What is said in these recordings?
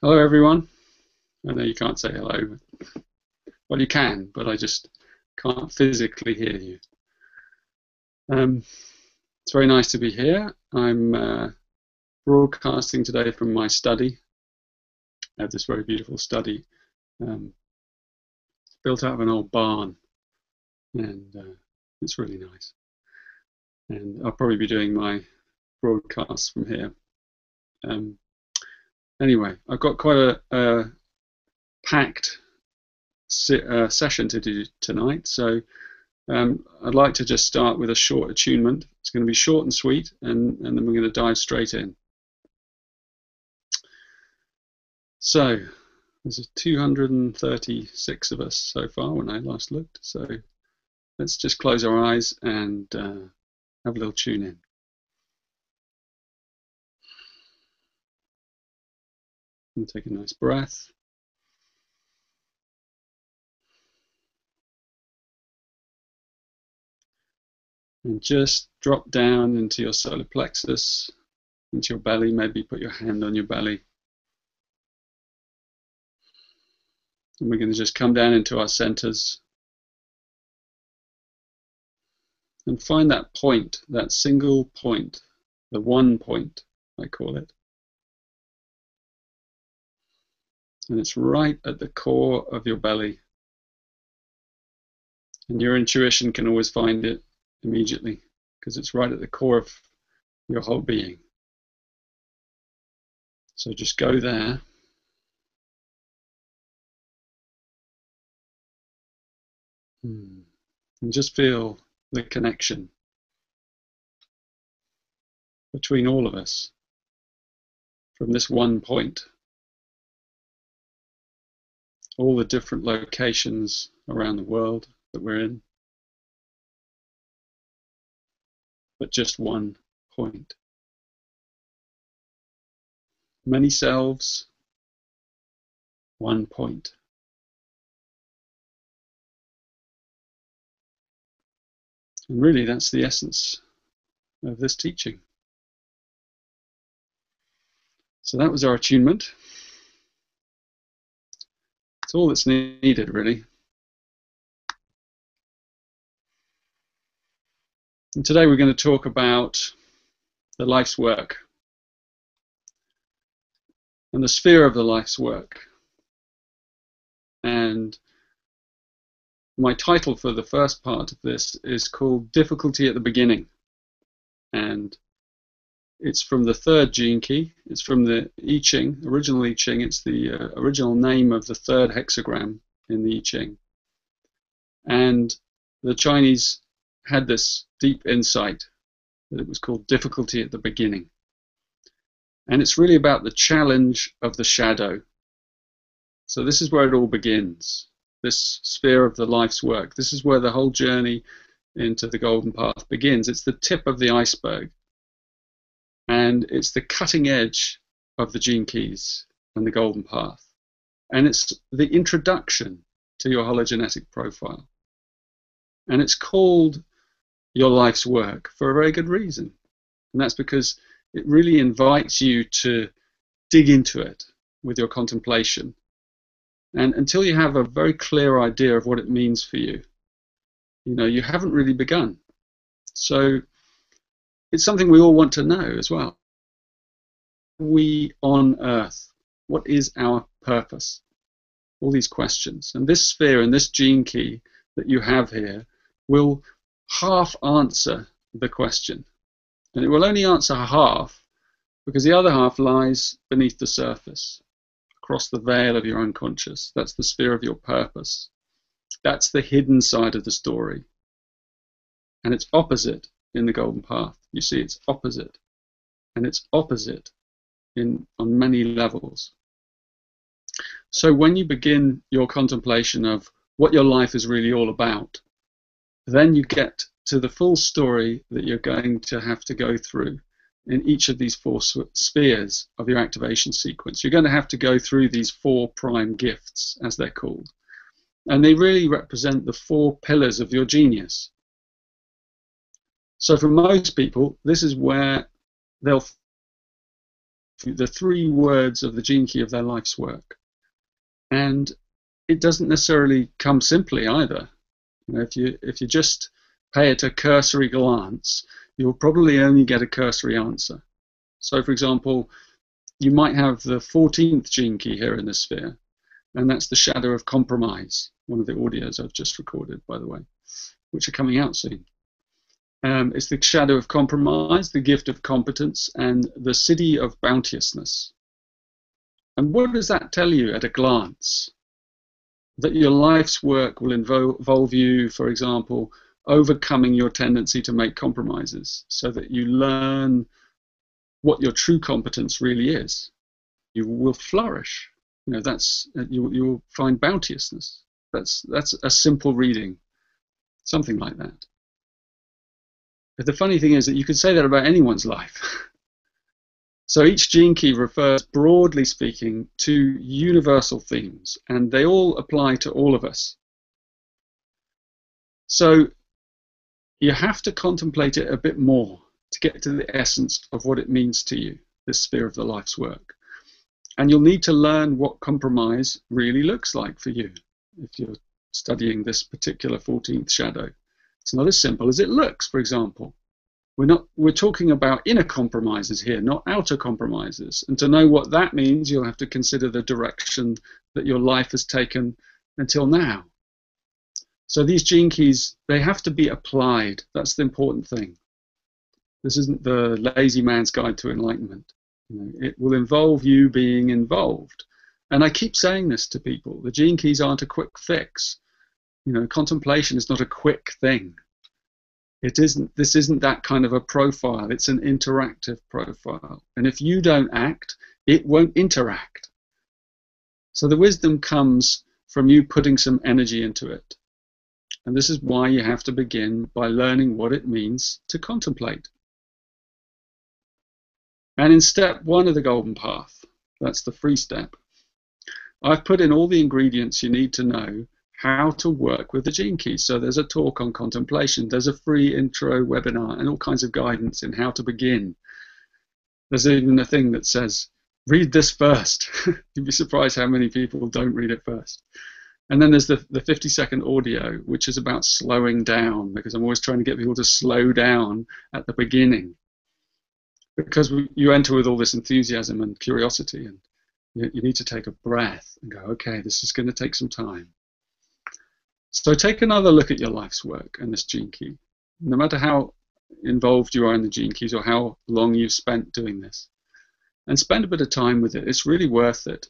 Hello, everyone. I know you can't say hello. Well, you can, but I just can't physically hear you. It's very nice to be here. I'm broadcasting today from my study. I have this very beautiful study built out of an old barn, and it's really nice. And I'll probably be doing my broadcasts from here. Anyway, I've got quite a packed session to do tonight, so I'd like to just start with a short attunement. It's going to be short and sweet, and then we're going to dive straight in. So there's 236 of us so far when I last looked, so let's just close our eyes and have a little tune in. And take a nice breath. And just drop down into your solar plexus, into your belly. Maybe put your hand on your belly. And we're going to just come down into our centers and find that point, that single point, the one point, I call it. And it's right at the core of your belly. And your intuition can always find it immediately because it's right at the core of your whole being. So just go there. And just feel the connection between all of us from this one point. All the different locations around the world that we're in, but just one point. Many selves, one point. And really, that's the essence of this teaching. So that was our attunement. It's all that's needed, really. And today we're going to talk about the life's work and the sphere of the life's work. And my title for the first part of this is called Difficulty at the Beginning. And it's from the third gene key. It's from the I Ching, original I Ching. It's the original name of the third hexagram in the I Ching. And the Chinese had this deep insight that it was called difficulty at the beginning. And it's really about the challenge of the shadow. So this is where it all begins, this sphere of the life's work. This is where the whole journey into the golden path begins. It's the tip of the iceberg. And it's the cutting edge of the gene keys and the golden path. And it's the introduction to your hologenetic profile. And it's called your life's work for a very good reason. And that's because it really invites you to dig into it with your contemplation. And until you have a very clear idea of what it means for you, you haven't really begun. So it's something we all want to know as well. We on Earth, what is our purpose? All these questions. And this sphere and this gene key that you have here will half answer the question. And it will only answer half because the other half lies beneath the surface, across the veil of your unconscious. That's the sphere of your purpose. That's the hidden side of the story. And it's opposite in the golden path. You see, it's opposite. And it's opposite on many levels. So when you begin your contemplation of what your life is really all about, then you get to the full story that you're going to have to go through in each of these four spheres of your activation sequence. You're going to have to go through these four prime gifts, as they're called. And they really represent the four pillars of your genius. So for most people, this is where they'll the 3 words of the gene key of their life's work. And it doesn't necessarily come simply either. You know, if you just pay it a cursory glance, you'll probably only get a cursory answer. So, for example, you might have the 14th gene key here in the sphere, and that's the shadow of compromise, one of the audios I've just recorded, by the way, which are coming out soon. It's the shadow of compromise, the gift of competence, and the city of bounteousness. And what does that tell you at a glance? That your life's work will involve you, for example, overcoming your tendency to make compromises so that you learn what your true competence really is. You will flourish. You know, that's you will find bounteousness. That's a simple reading, something like that. But the funny thing is that you could say that about anyone's life. So each gene key refers, broadly speaking, to universal themes, and they all apply to all of us. So you have to contemplate it a bit more to get to the essence of what it means to you, this sphere of the life's work. And you'll need to learn what compromise really looks like for you if you're studying this particular 14th shadow. It's not as simple as it looks, for example. We're talking about inner compromises here, not outer compromises. And to know what that means, you'll have to consider the direction that your life has taken until now. So these gene keys, they have to be applied. That's the important thing. This isn't the lazy man's guide to enlightenment. You know, it will involve you being involved. And I keep saying this to people. The gene keys aren't a quick fix. You know, contemplation is not a quick thing. This isn't that kind of a profile. It's an interactive profile. And if you don't act, it won't interact. So the wisdom comes from you putting some energy into it. And this is why you have to begin by learning what it means to contemplate. And in step 1 of the Golden Path, that's the free step, I've put in all the ingredients you need to know how to work with the gene keys. So there's a talk on contemplation, there's a free intro webinar, and all kinds of guidance in how to begin. There's even a thing that says, read this first. You'd be surprised how many people don't read it first. And then there's the 50-second audio, which is about slowing down, because I'm always trying to get people to slow down at the beginning. Because you enter with all this enthusiasm and curiosity, and you need to take a breath and go, okay, this is going to take some time. So take another look at your life's work and this gene key, no matter how involved you are in the gene keys or how long you've spent doing this. And spend a bit of time with it. It's really worth it.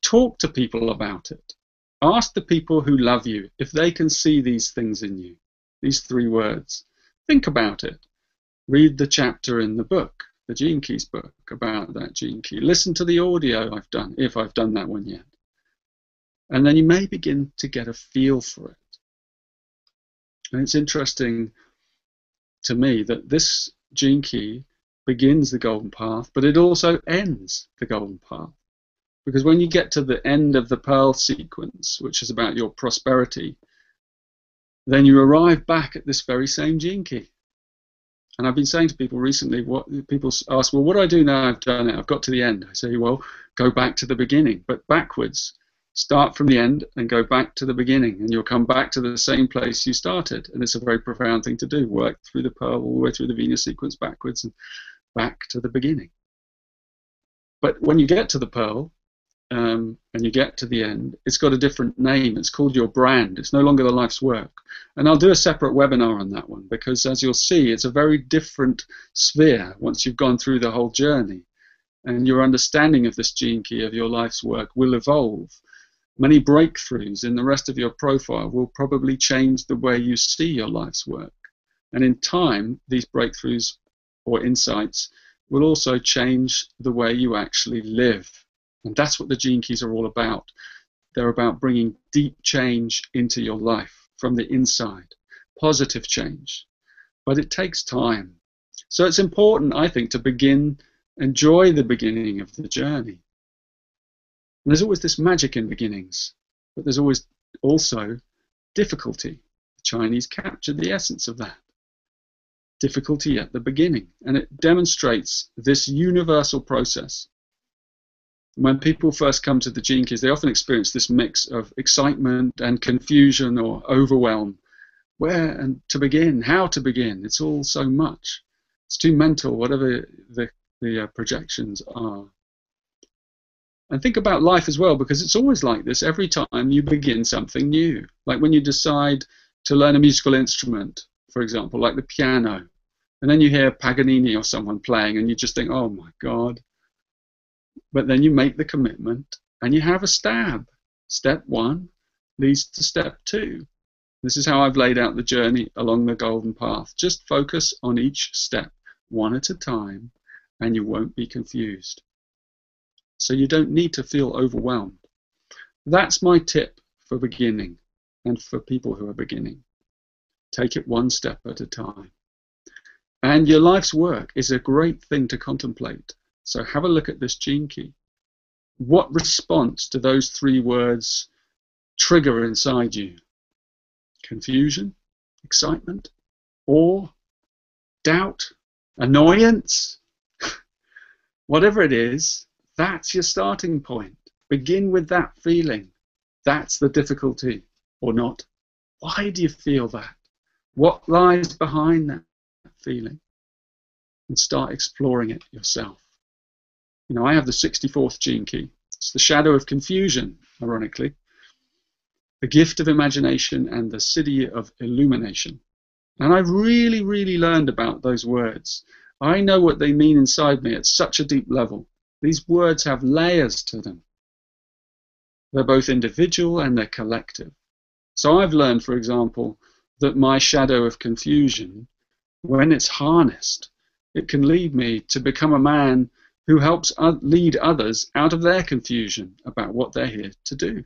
Talk to people about it. Ask the people who love you if they can see these things in you, these 3 words. Think about it. Read the chapter in the book, the Gene Keys book, about that gene key. Listen to the audio I've done, if I've done that one yet. And then you may begin to get a feel for it. And it's interesting to me that this gene key begins the Golden Path, but it also ends the Golden Path. Because when you get to the end of the Pearl sequence, which is about your prosperity, then you arrive back at this very same gene key. And I've been saying to people recently, people ask, well, what do I do now I've done it? I've got to the end. I say, well, go back to the beginning, but backwards. Start from the end and go back to the beginning, and you'll come back to the same place you started. And it's a very profound thing to do. Work through the Pearl all the way through the Venus sequence backwards and back to the beginning. But when you get to the Pearl, and you get to the end, it's got a different name. It's called your brand. It's no longer the life's work. And I'll do a separate webinar on that one, because as you'll see, it's a very different sphere once you've gone through the whole journey. And your understanding of this gene key of your life's work will evolve. Many breakthroughs in the rest of your profile will probably change the way you see your life's work. And in time, these breakthroughs or insights will also change the way you actually live. And that's what the gene keys are all about. They're about bringing deep change into your life from the inside, positive change. But it takes time. So it's important, I think, to enjoy the beginning of the journey. And there's always this magic in beginnings, but there's always also difficulty. The Chinese captured the essence of that. Difficulty at the beginning. And it demonstrates this universal process When people first come to the Gene Keys, they often experience this mix of excitement and confusion or overwhelm. Where and to begin, how to begin, it's all so much. It's too mental, whatever the projections are. And think about life as well, because it's always like this every time you begin something new. Like when you decide to learn a musical instrument, for example, like the piano, and then you hear Paganini or someone playing and you just think, oh my God. But then you make the commitment and you have a stab. Step 1 leads to step 2. This is how I've laid out the journey along the golden path. Just focus on each step, one at a time, and you won't be confused. So you don't need to feel overwhelmed. That's my tip for beginning and for people who are beginning. Take it one step at a time. And your life's work is a great thing to contemplate. So have a look at this Gene Key. What response do those 3 words trigger inside you? Confusion, excitement, awe, doubt, annoyance? Whatever it is, that's your starting point. Begin with that feeling. That's the difficulty, or not. Why do you feel that? What lies behind that feeling? And start exploring it yourself. You know, I have the 64th Gene Key. It's the shadow of confusion, ironically, the gift of imagination, and the city of illumination. And I've really, really learned about those words. I know what they mean inside me at such a deep level. These words have layers to them. They're both individual and they're collective. So I've learned, for example, that my shadow of confusion, when it's harnessed, it can lead me to become a man who helps lead others out of their confusion about what they're here to do.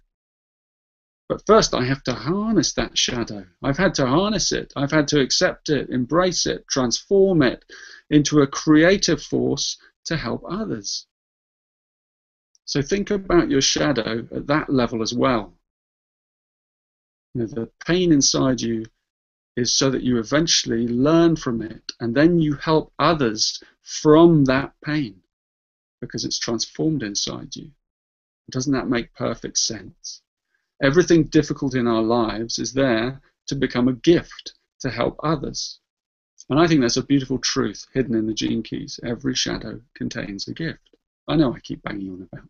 But first I have to harness that shadow. I've had to harness it. I've had to accept it, embrace it, transform it into a creative force to help others. So think about your shadow at that level as well. You know, the pain inside you is so that you eventually learn from it, and then you help others from that pain because it's transformed inside you. Doesn't that make perfect sense? Everything difficult in our lives is there to become a gift to help others. And I think that's a beautiful truth hidden in the Gene Keys. Every shadow contains a gift. I know I keep banging on about that.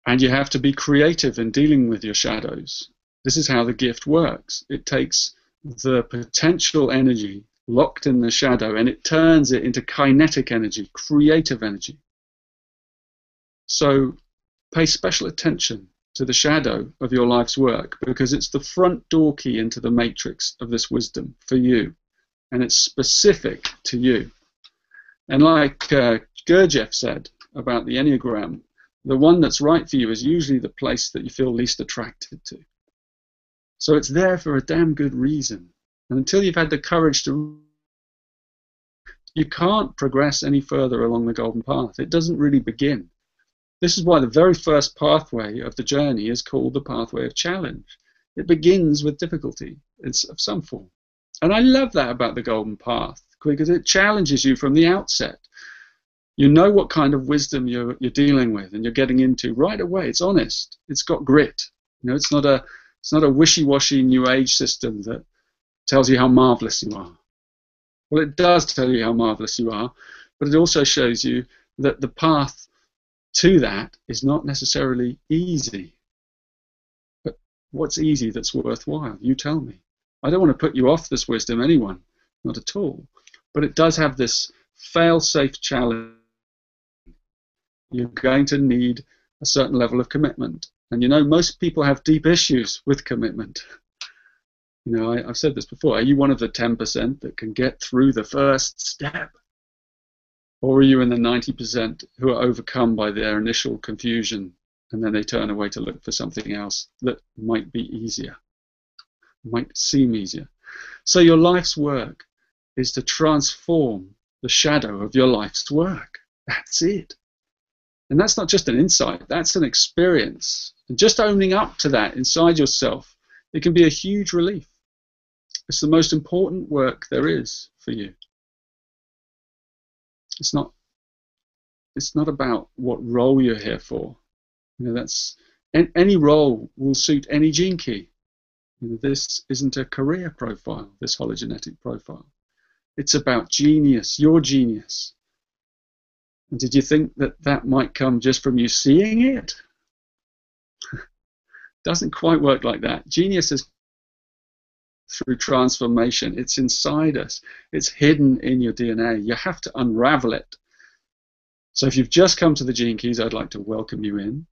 And you have to be creative in dealing with your shadows. This is how the gift works. It takes the potential energy locked in the shadow and it turns it into kinetic energy, creative energy. So pay special attention to the shadow of your life's work, because it's the front door key into the matrix of this wisdom for you, and it's specific to you. And like Gurdjieff said about the Enneagram, the one that's right for you is usually the place that you feel least attracted to. So it's there for a damn good reason. And until you've had the courage to, you can't progress any further along the golden path. It doesn't really begin. This is why the very first pathway of the journey is called the pathway of challenge. It begins with difficulty of some form. And I love that about the golden path, because it challenges you from the outset. You know what kind of wisdom you're dealing with and you're getting into right away. It's honest. It's got grit. You know, it's not a wishy-washy New Age system that tells you how marvelous you are. Well, it does tell you how marvelous you are, but it also shows you that the path to that is not necessarily easy. But what's easy that's worthwhile? You tell me. I don't want to put you off this wisdom, anyone, not at all. But it does have this fail-safe challenge. You're going to need a certain level of commitment. And you know, most people have deep issues with commitment. You know, I've said this before. Are you one of the 10% that can get through the first step? Or are you in the 90% who are overcome by their initial confusion and then they turn away to look for something else that might be easier, might seem easier? So your life's work is to transform the shadow of your life's work. That's it. And that's not just an insight, that's an experience. And just owning up to that inside yourself, it can be a huge relief. It's the most important work there is for you. It's not It's not about what role you're here for. That's any role will suit any gene key. This isn't a career profile, this hologenetic profile. It's about genius, your genius. And did you think that that might come just from you seeing it? Doesn't quite work like that. Genius is through transformation. It's inside us. It's hidden in your DNA. You have to unravel it. So if you've just come to the Gene Keys, I'd like to welcome you in.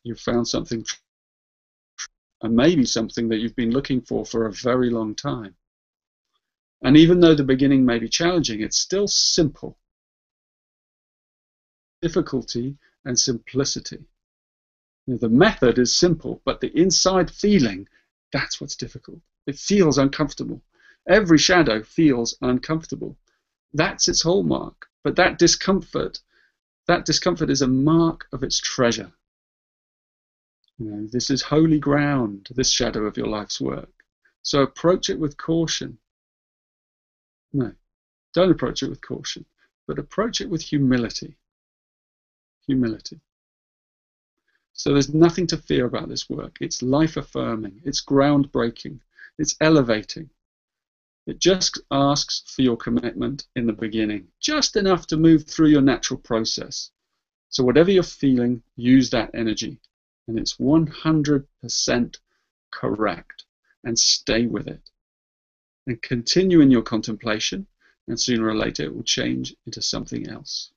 You've found something, and maybe something that you've been looking for a very long time. And even though the beginning may be challenging, it's still simple. Difficulty and simplicity. The method is simple, but the inside feeling, that's what's difficult. It feels uncomfortable. Every shadow feels uncomfortable. That's its hallmark. But that discomfort is a mark of its treasure. This is holy ground, this shadow of your life's work. So approach it with caution. No, don't approach it with caution, but approach it with humility. Humility. So there's nothing to fear about this work. It's life-affirming. It's groundbreaking. It's elevating. It just asks for your commitment in the beginning, just enough to move through your natural process. So whatever you're feeling, use that energy. And it's 100% correct. And stay with it. And continue in your contemplation, and sooner or later it will change into something else.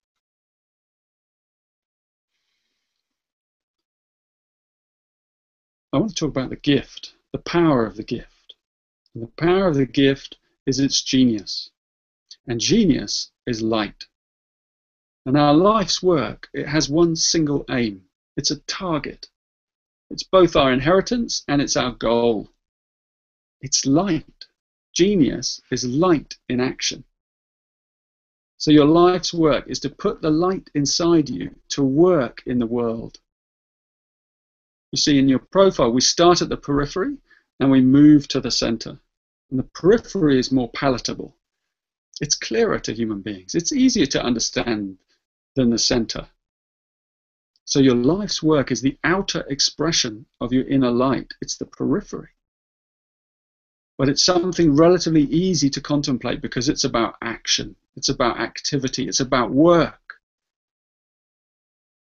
I want to talk about the gift, the power of the gift. And the power of the gift is its genius. And genius is light. And our life's work, it has one single aim. It's a target. It's both our inheritance and it's our goal. It's light. Genius is light in action. So your life's work is to put the light inside you to work in the world. You see, in your profile, we start at the periphery and we move to the center. And the periphery is more palatable. It's clearer to human beings. It's easier to understand than the center. So your life's work is the outer expression of your inner light. It's the periphery. But it's something relatively easy to contemplate because it's about action. It's about activity. It's about work.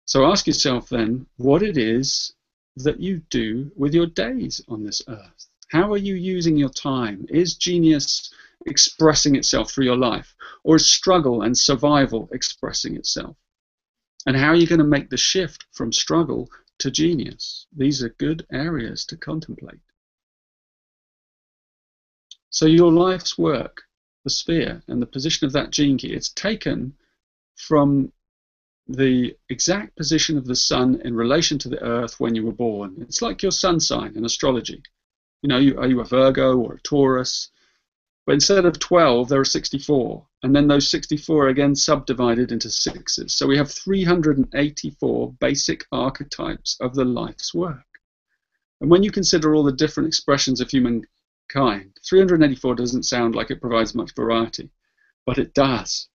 So ask yourself then what it is that you do with your days on this earth. How are you using your time? Is genius expressing itself through your life? Or is struggle and survival expressing itself? And how are you going to make the shift from struggle to genius? These are good areas to contemplate. So your life's work, the sphere and the position of that gene key, it's taken from the exact position of the sun in relation to the earth when you were born. It's like your sun sign in astrology. Are you a Virgo or a Taurus? But instead of 12, there are 64. And then those 64 are again subdivided into sixes. So we have 384 basic archetypes of the life's work. And when you consider all the different expressions of humankind, 384 doesn't sound like it provides much variety, but it does.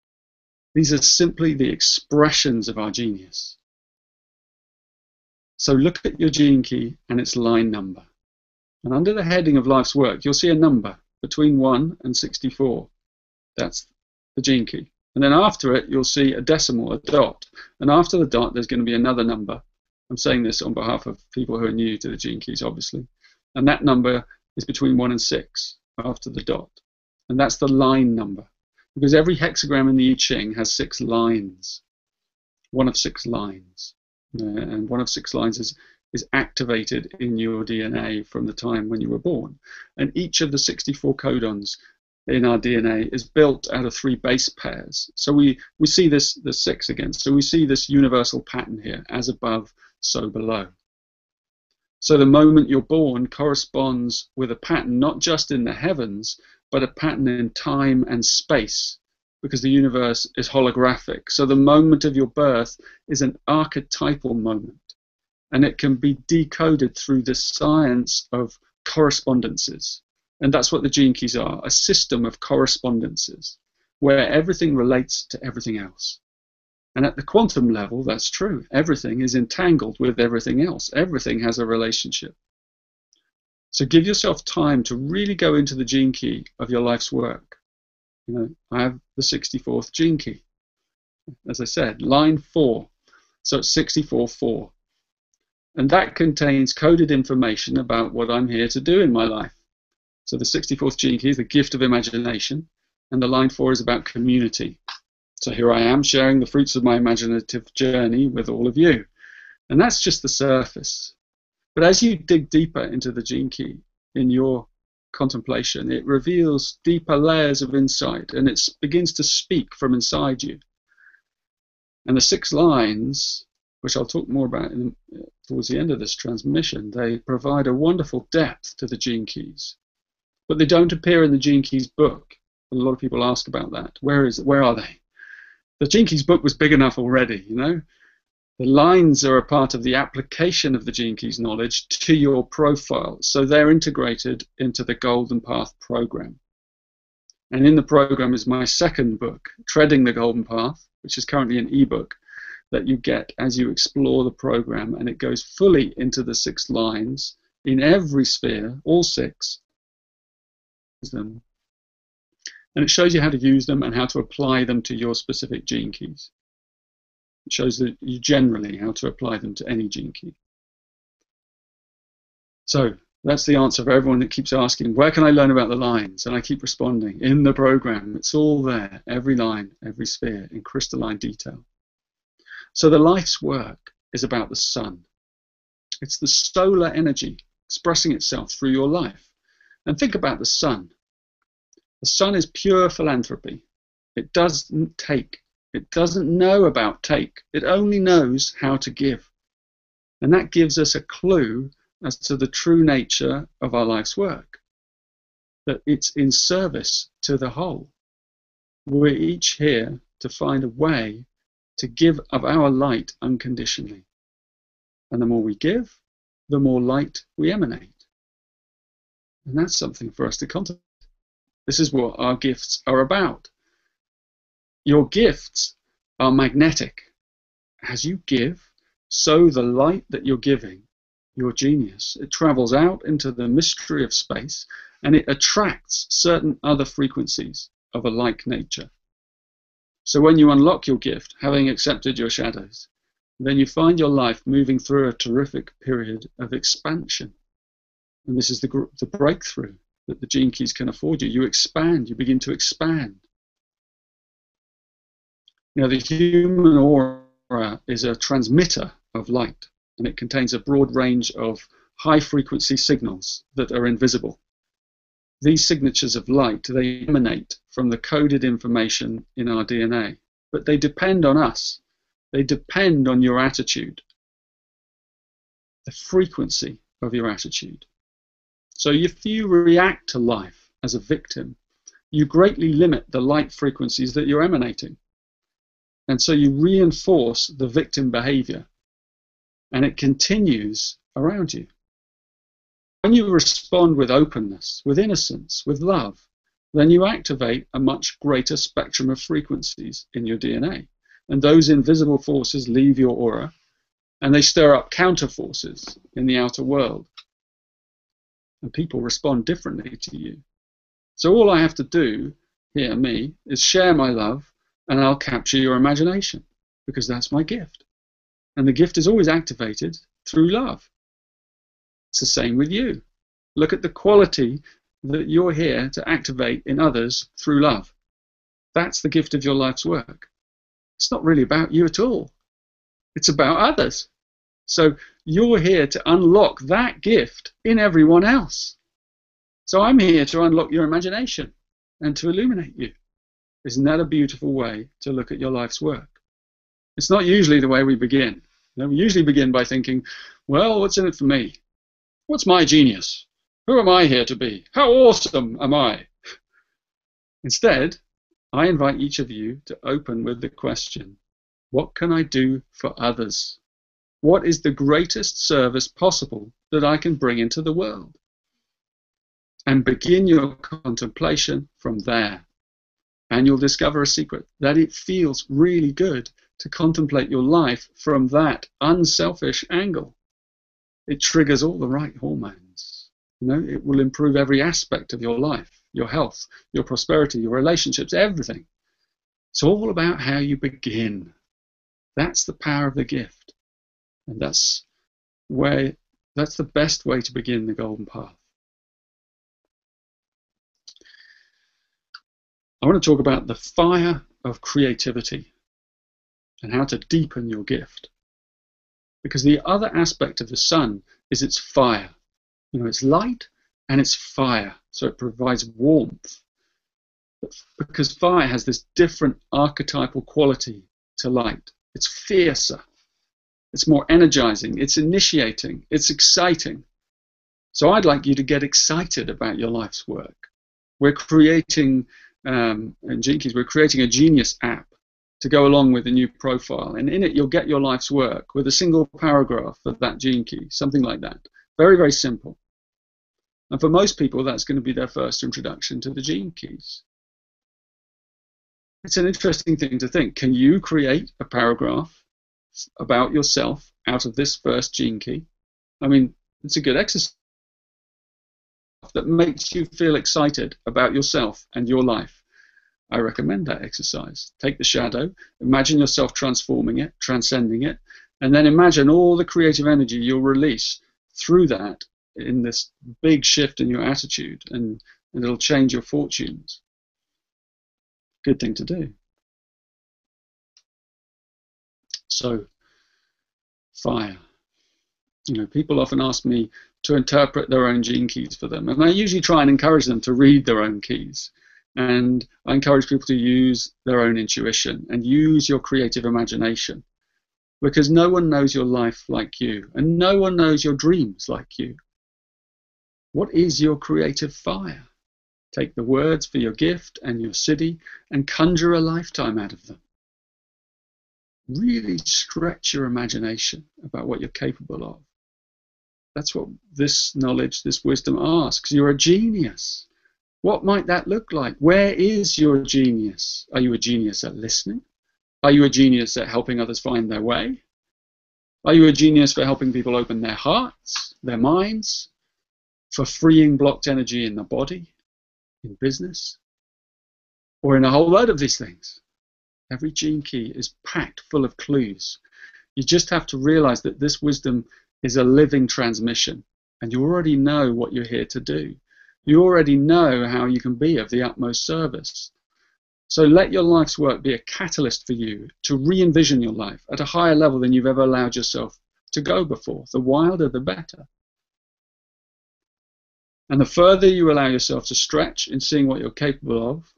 These are simply the expressions of our genius. So look at your gene key and its line number. And under the heading of life's work, you'll see a number between 1 and 64. That's the gene key. And then after it, you'll see a decimal, a dot. And after the dot, there's going to be another number. I'm saying this on behalf of people who are new to the gene keys, obviously. And that number is between 1 and 6 after the dot. And that's the line number. Because every hexagram in the I Ching has 6 lines. One of 6 lines. And one of 6 lines is activated in your DNA from the time when you were born. And each of the 64 codons in our DNA is built out of 3 base pairs. So we see the 6 again. So we see this universal pattern here, as above, so below. So the moment you're born corresponds with a pattern not just in the heavens, but a pattern in time and space, because the universe is holographic. So the moment of your birth is an archetypal moment, and it can be decoded through the science of correspondences. And that's what the gene keys are, a system of correspondences, where everything relates to everything else. And at the quantum level, that's true. Everything is entangled with everything else. Everything has a relationship. So give yourself time to really go into the gene key of your life's work. You know, I have the 64th gene key. As I said, line 4. So it's 64-4. And that contains coded information about what I'm here to do in my life. So the 64th gene key is the gift of imagination, and the line 4 is about community. So here I am sharing the fruits of my imaginative journey with all of you. And that's just the surface. But as you dig deeper into the gene key in your contemplation, it reveals deeper layers of insight, and it begins to speak from inside you. And the 6 lines, which I'll talk more about towards the end of this transmission, they provide a wonderful depth to the gene keys. But they don't appear in the Gene Keys book. A lot of people ask about that. Where are they? The Gene Keys book was big enough already, you know. The lines are a part of the application of the Gene Keys knowledge to your profile. So they're integrated into the Golden Path program. And in the program is my second book, Treading the Golden Path, which is currently an ebook that you get as you explore the program. And it goes fully into the 6 lines in every sphere, all 6. Them, and it shows you how to use them and how to apply them to your specific gene keys. It shows you generally how to apply them to any gene key. So that's the answer for everyone that keeps asking, where can I learn about the lines? And I keep responding, in the program. It's all there, every line, every sphere, in crystalline detail. So the life's work is about the sun. It's the solar energy expressing itself through your life. And think about the sun. The sun is pure philanthropy. It doesn't take. It doesn't know about take. It only knows how to give. And that gives us a clue as to the true nature of our life's work, that it's in service to the whole. We're each here to find a way to give of our light unconditionally. And the more we give, the more light we emanate. And that's something for us to contemplate. This is what our gifts are about. Your gifts are magnetic. As you give, so the light that you're giving, your genius, it travels out into the mystery of space, and it attracts certain other frequencies of a like nature. So when you unlock your gift, having accepted your shadows, then you find your life moving through a terrific period of expansion. And this is the breakthrough that the gene keys can afford you. You expand, you begin to expand. Now, the human aura is a transmitter of light, and it contains a broad range of high-frequency signals that are invisible. These signatures of light, they emanate from the coded information in our DNA, but they depend on us. They depend on your attitude, the frequency of your attitude. So if you react to life as a victim, you greatly limit the light frequencies that you're emanating. And so you reinforce the victim behavior, and it continues around you. When you respond with openness, with innocence, with love, then you activate a much greater spectrum of frequencies in your DNA. And those invisible forces leave your aura, and they stir up counter forces in the outer world. And people respond differently to you. So all I have to do here, me, is share my love, and I'll capture your imagination, because that's my gift. And the gift is always activated through love. It's the same with you. Look at the quality that you're here to activate in others through love. That's the gift of your life's work. It's not really about you at all. It's about others. So you're here to unlock that gift in everyone else. So I'm here to unlock your imagination and to illuminate you. Isn't that a beautiful way to look at your life's work? It's not usually the way we begin. We usually begin by thinking, well, what's in it for me? What's my genius? Who am I here to be? How awesome am I? Instead, I invite each of you to open with the question, what can I do for others? What is the greatest service possible that I can bring into the world? And begin your contemplation from there. And you'll discover a secret, that it feels really good to contemplate your life from that unselfish angle. It triggers all the right hormones. You know, it will improve every aspect of your life, your health, your prosperity, your relationships, everything. It's all about how you begin. That's the power of the gift. And that's the best way to begin the golden path. I want to talk about the fire of creativity and how to deepen your gift. Because the other aspect of the sun is its fire. You know, it's light and it's fire, so it provides warmth. Because fire has this different archetypal quality to light. It's fiercer, it's more energizing, it's initiating, it's exciting. So I'd like you to get excited about your life's work. We're creating, in Gene Keys, we're creating a Genius app to go along with a new profile. And in it, you'll get your life's work with a single paragraph of that Gene Key, something like that. Very, very simple. And for most people, that's going to be their first introduction to the Gene Keys. It's an interesting thing to think. Can you create a paragraph about yourself out of this first Gene Key? I mean, it's a good exercise that makes you feel excited about yourself and your life. I recommend that exercise. Take the shadow, imagine yourself transforming it, transcending it, and then imagine all the creative energy you'll release through that in this big shift in your attitude, and it'll change your fortunes. Good thing to do. So, fire. You know, people often ask me to interpret their own Gene Keys for them, and I usually try and encourage them to read their own keys. And I encourage people to use their own intuition and use your creative imagination, because no one knows your life like you, and no one knows your dreams like you. What is your creative fire? Take the words for your gift and your city and conjure a lifetime out of them. Really stretch your imagination about what you're capable of. That's what this knowledge, this wisdom asks. You're a genius. What might that look like? Where is your genius? Are you a genius at listening? Are you a genius at helping others find their way? Are you a genius for helping people open their hearts, their minds, for freeing blocked energy in the body, in business, or in a whole load of these things? Every Gene Key is packed full of clues. You just have to realize that this wisdom is a living transmission, and you already know what you're here to do. You already know how you can be of the utmost service. So let your life's work be a catalyst for you to re-envision your life at a higher level than you've ever allowed yourself to go before. The wilder, the better. And the further you allow yourself to stretch in seeing what you're capable of,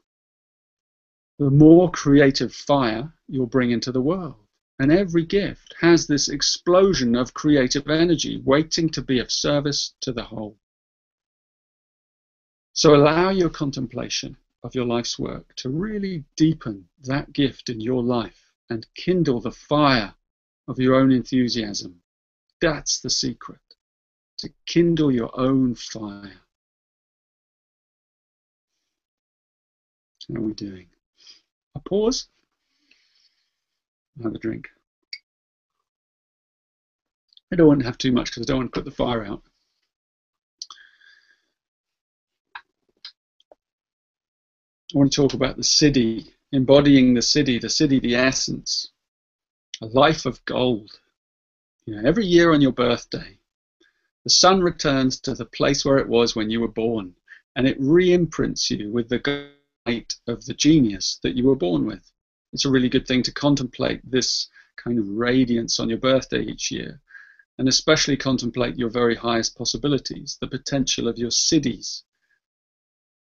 the more creative fire you'll bring into the world. And every gift has this explosion of creative energy waiting to be of service to the whole. So allow your contemplation of your life's work to really deepen that gift in your life and kindle the fire of your own enthusiasm. That's the secret, to kindle your own fire. How are we doing? A pause. Have a drink. I don't want to have too much because I don't want to put the fire out. I want to talk about the Siddhi, embodying the Siddhi, the essence, a life of gold. You know, every year on your birthday, the sun returns to the place where it was when you were born, and it re-imprints you with the light of the genius that you were born with. It's a really good thing to contemplate this kind of radiance on your birthday each year, and especially contemplate your very highest possibilities, the potential of your siddhis.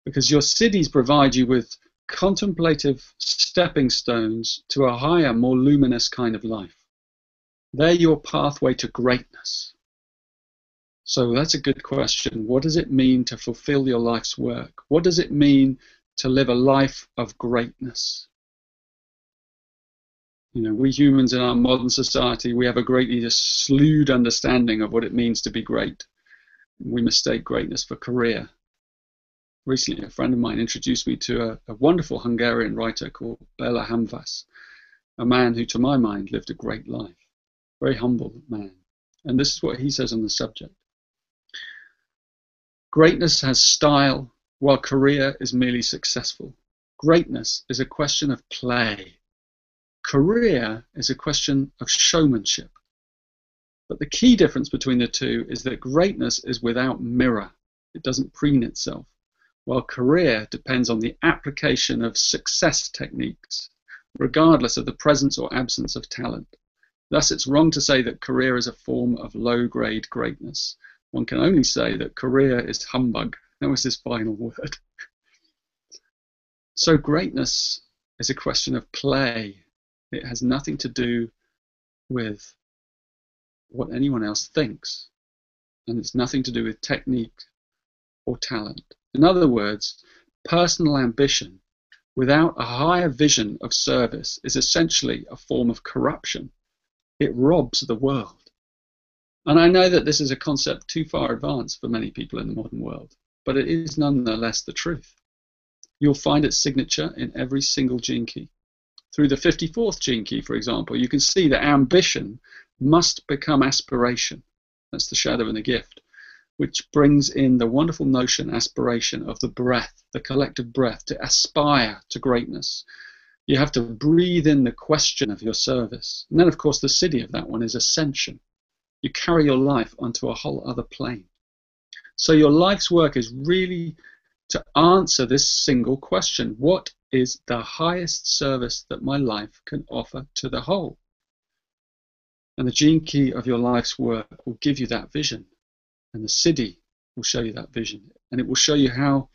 Because your siddhis provide you with contemplative stepping stones to a higher, more luminous kind of life. They're your pathway to greatness. So that's a good question. What does it mean to fulfill your life's work? What does it mean to live a life of greatness? You know, we humans in our modern society, we have a greatly slewed understanding of what it means to be great. We mistake greatness for career. Recently, a friend of mine introduced me to a wonderful Hungarian writer called Bela Hamvas. a man who, to my mind, lived a great life, very humble man. And this is what he says on the subject. Greatness has style, while career is merely successful. Greatness is a question of play. Career is a question of showmanship. But the key difference between the two is that greatness is without mirror. It doesn't preen itself, while career depends on the application of success techniques, regardless of the presence or absence of talent. Thus, it's wrong to say that career is a form of low-grade greatness. One can only say that career is humbug. That was his final word. So greatness is a question of play. It has nothing to do with what anyone else thinks, and it's nothing to do with technique or talent. In other words, personal ambition without a higher vision of service is essentially a form of corruption. It robs the world. And I know that this is a concept too far advanced for many people in the modern world, but it is nonetheless the truth. You'll find its signature in every single gene key. Through the 54th gene key, for example, you can see that ambition must become aspiration. That's the shadow and the gift, which brings in the wonderful notion, aspiration, of the breath, the collective breath, to aspire to greatness. You have to breathe in the question of your service. And then, of course, the siddhi of that one is ascension. You carry your life onto a whole other plane. So your life's work is really to answer this single question: what is the highest service that my life can offer to the whole? And the gene key of your life's work will give you that vision. And the siddhi will show you that vision. And it will show you how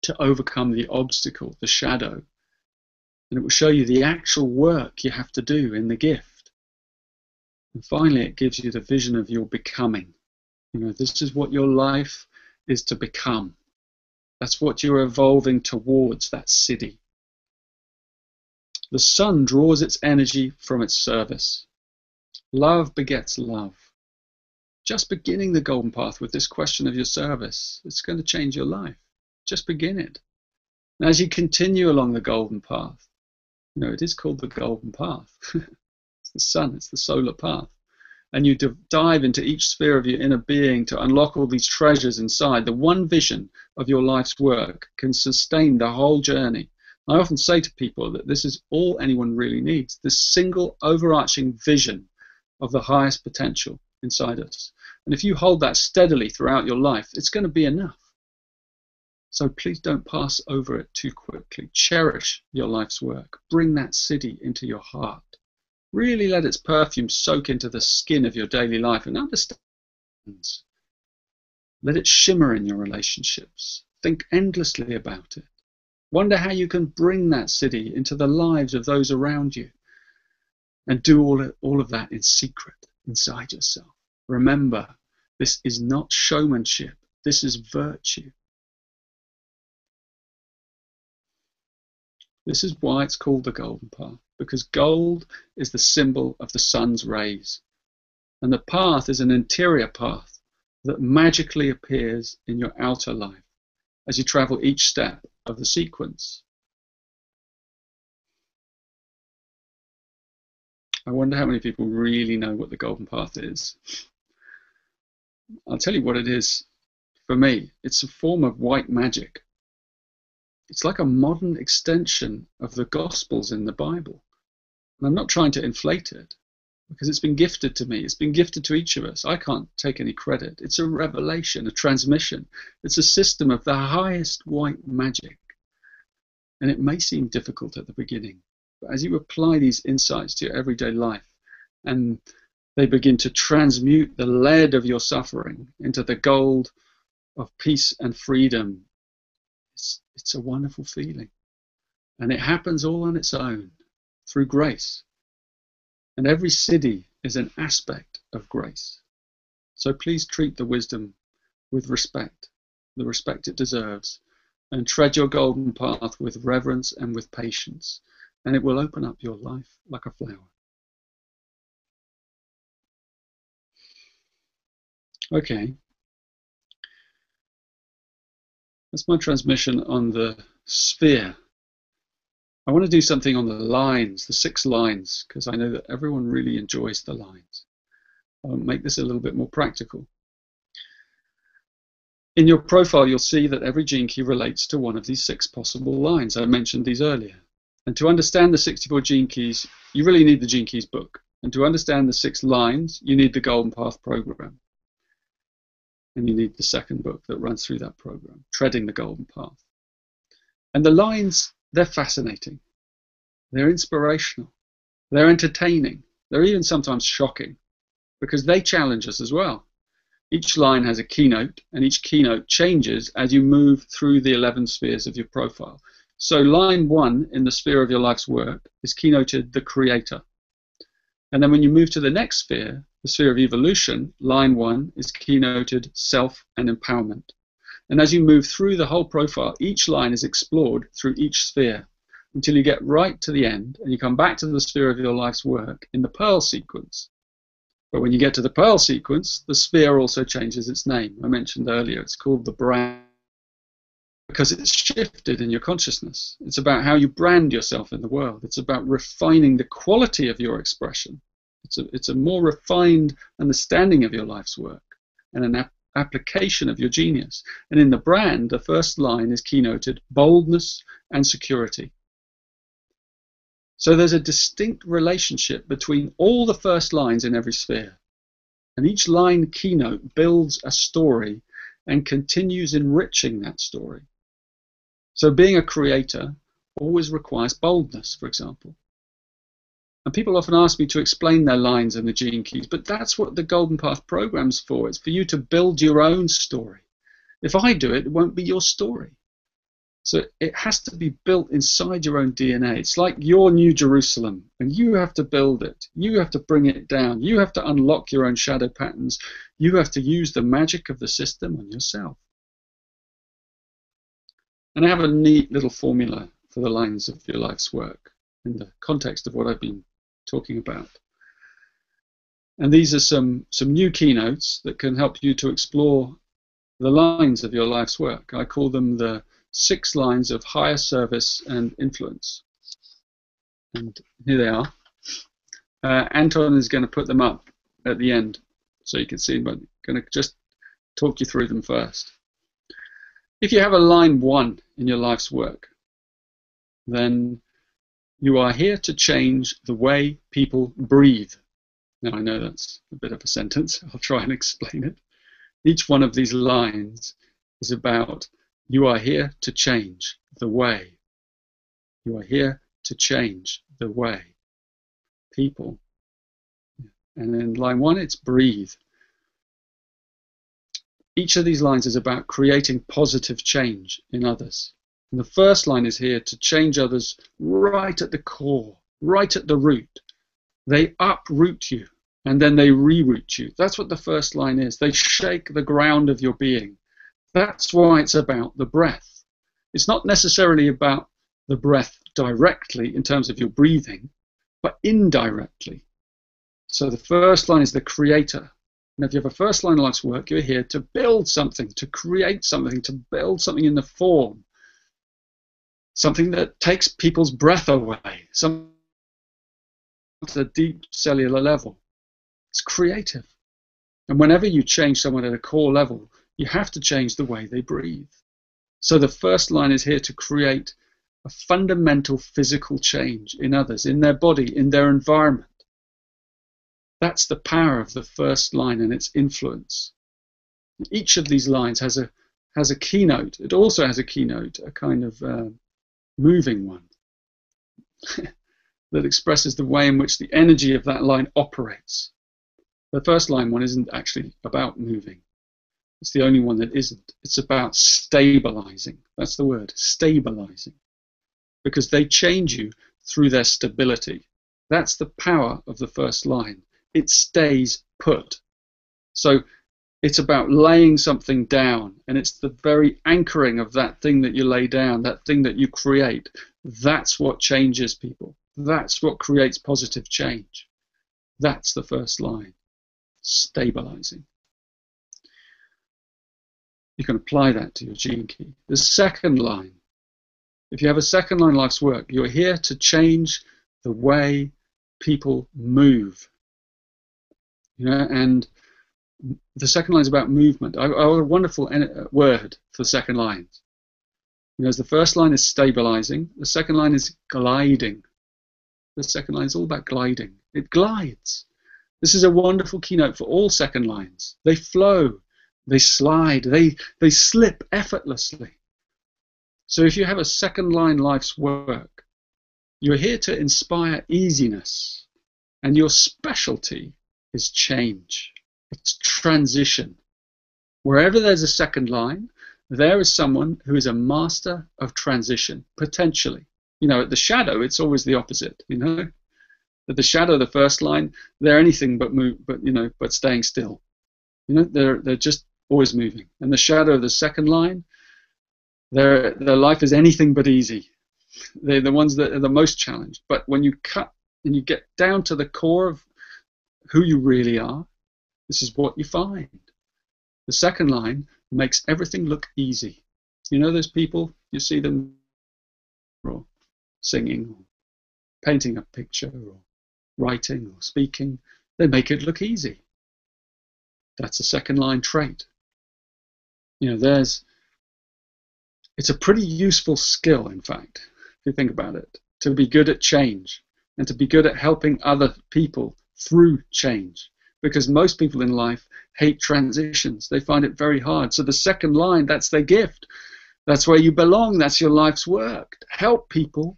to overcome the obstacle, the shadow. And it will show you the actual work you have to do in the gift. And finally, it gives you the vision of your becoming. You know, this is what your life is to become. That's what you're evolving towards, that siddhi. The sun draws its energy from its service. Love begets love. Just beginning the golden path with this question of your service, it's going to change your life. Just begin it. And as you continue along the golden path, you know, it is called the golden path. It's the sun, it's the solar path. And you dive into each sphere of your inner being to unlock all these treasures inside. The one vision of your life's work can sustain the whole journey. I often say to people that this is all anyone really needs, this single overarching vision of the highest potential inside us. And if you hold that steadily throughout your life, it's going to be enough. So please don't pass over it too quickly. Cherish your life's work. Bring that siddhi into your heart. Really let its perfume soak into the skin of your daily life and understand. Let it shimmer in your relationships. Think endlessly about it. Wonder how you can bring that siddhi into the lives of those around you. And do all of that in secret, inside yourself. Remember, this is not showmanship. This is virtue. This is why it's called the golden path, because gold is the symbol of the sun's rays. And the path is an interior path that magically appears in your outer life as you travel each step of the sequence. I wonder how many people really know what the golden path is. I'll tell you what it is for me. It's a form of white magic. It's like a modern extension of the Gospels in the Bible. And I'm not trying to inflate it, because it's been gifted to me. It's been gifted to each of us. I can't take any credit. It's a revelation, a transmission. It's a system of the highest white magic. And it may seem difficult at the beginning, but as you apply these insights to your everyday life, and they begin to transmute the lead of your suffering into the gold of peace and freedom, it's a wonderful feeling. And it happens all on its own, through grace. And every siddhi is an aspect of grace. So please treat the wisdom with respect, the respect it deserves, and tread your golden path with reverence and with patience, and it will open up your life like a flower. Okay. That's my transmission on the sphere I want to do something on the lines, the 6 lines, because I know that everyone really enjoys the lines. I'll make this a little bit more practical. In your profile, you'll see that every gene key relates to one of these 6 possible lines. I mentioned these earlier. And to understand the 64 gene keys, you really need the Gene Keys book. And to understand the 6 lines, you need the Golden Path program. And you need the second book that runs through that program, Treading the Golden Path. And the lines, they're fascinating. They're inspirational. They're entertaining. They're even sometimes shocking, because they challenge us as well. Each line has a keynote, and each keynote changes as you move through the 11 spheres of your profile. So line 1 in the sphere of your life's work is keynoted the Creator. And then when you move to the next sphere, the sphere of evolution, line 1 is keynoted Self and Empowerment. And as you move through the whole profile, each line is explored through each sphere until you get right to the end, and you come back to the sphere of your life's work in the Pearl sequence. But when you get to the Pearl sequence, the sphere also changes its name. I mentioned earlier, it's called the brand, because it's shifted in your consciousness. It's about how you brand yourself in the world. It's about refining the quality of your expression. It's a more refined understanding of your life's work and an application of your genius. And in the brand, the first line is keynoted boldness and security. So there's a distinct relationship between all the first lines in every sphere. And each line keynote builds a story and continues enriching that story. So being a creator always requires boldness, for example. And people often ask me to explain their lines in the Gene Keys, but that's what the Golden Path program's for. It's for you to build your own story. If I do it, it won't be your story. So it has to be built inside your own DNA. It's like your New Jerusalem, and you have to build it. You have to bring it down. You have to unlock your own shadow patterns. You have to use the magic of the system on yourself. And I have a neat little formula for the lines of your life's work in the context of what I've been talking about. And these are some new keynotes that can help you to explore the lines of your life's work. I call them the 6 lines of higher service and influence. And here they are. Anton is going to put them up at the end so you can see them, but I'm going to just talk you through them first. If you have a line 1 in your life's work, then you are here to change the way people breathe. Now, I know that's a bit of a sentence. I'll try and explain it. Each one of these lines is about you are here to change the way. You are here to change the way people. And in line 1, it's breathe. Each of these lines is about creating positive change in others. And the first line is here to change others right at the core, right at the root. They uproot you and then they reroot you. That's what the first line is. They shake the ground of your being. That's why it's about the breath. It's not necessarily about the breath directly in terms of your breathing, but indirectly. So the first line is the creator. And if you have a first line of life's work, you're here to build something, to create something, to build something in the form. Something that takes people's breath away, something at a deep cellular level. It's creative. And whenever you change someone at a core level, you have to change the way they breathe. So the first line is here to create a fundamental physical change in others, in their body, in their environment. That's the power of the first line and its influence. Each of these lines has a keynote. It also has a keynote, a kind of moving one that expresses the way in which the energy of that line operates. The first line one isn't actually about moving. It's the only one that isn't. It's about stabilizing. That's the word, stabilizing. Because they change you through their stability. That's the power of the first line. It stays put. So it's about laying something down, and it's the very anchoring of that thing that you lay down, that thing that you create. That's what changes people. That's what creates positive change. That's the first line, stabilizing. You can apply that to your gene key. The second line If you have a second line life's work, you're here to change the way people move. And the second line is about movement. I have a wonderful word for the second lines. As the first line is stabilizing, the second line is gliding. The second line is all about gliding. It glides. This is a wonderful keynote for all second lines. They flow, they slide, they slip effortlessly. So if you have a second line life's work, you're here to inspire easiness, and your specialty is change. It's transition. Wherever there's a second line, there is someone who is a master of transition, potentially. At the shadow, it's always the opposite. At the shadow of the first line, they're anything but move, but staying still. They're just always moving. And the shadow of the second line, their life is anything but easy. They're the ones that are the most challenged. But when you cut and you get down to the core of who you really are, this is what you find. The second line makes everything look easy. Those people, you see them or singing, or painting a picture, or writing, or speaking. They make it look easy. That's a second line trait. It's a pretty useful skill, in fact, if you think about it, to be good at change and to be good at helping other people through change. Because most people in life hate transitions. They find it very hard. So the second line, that's their gift. That's where you belong. That's your life's work. Help people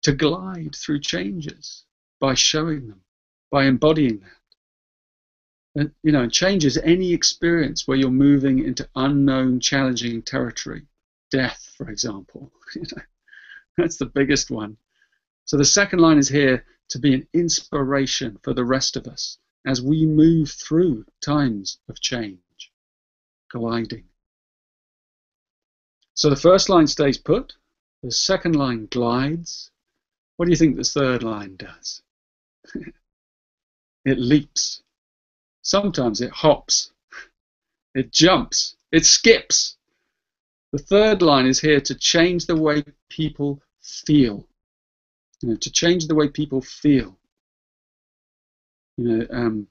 to glide through changes by showing them, by embodying that. And, change is any experience where you're moving into unknown, challenging territory. Death, for example. That's the biggest one. So the second line is here to be an inspiration for the rest of us as we move through times of change, gliding. So the first line stays put, the second line glides. What do you think the third line does? It leaps. Sometimes it hops. It jumps. It skips. The third line is here to change the way people feel. To change the way people feel. To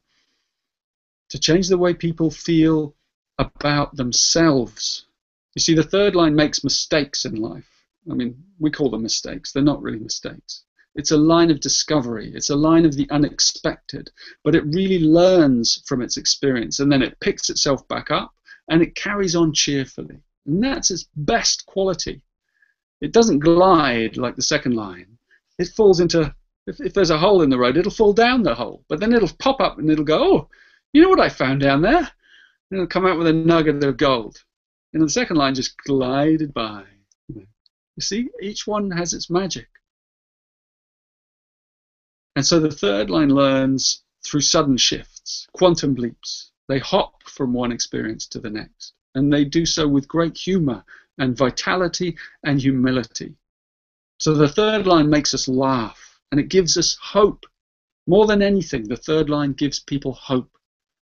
change the way people feel about themselves. You see, the third line makes mistakes in life. We call them mistakes. They're not really mistakes. It's a line of discovery. It's a line of the unexpected. But it really learns from its experience, and then it picks itself back up, and it carries on cheerfully. And that's its best quality. It doesn't glide like the second line. It falls into... If there's a hole in the road, it'll fall down the hole. But then it'll pop up and it'll go, oh, you know what I found down there? And it'll come out with a nugget of gold. And the second line just glided by. You see, each one has its magic. And so the third line learns through sudden shifts, quantum leaps. They hop from one experience to the next. And they do so with great humor and vitality and humility. So the third line makes us laugh. And it gives us hope. More than anything, the third line gives people hope.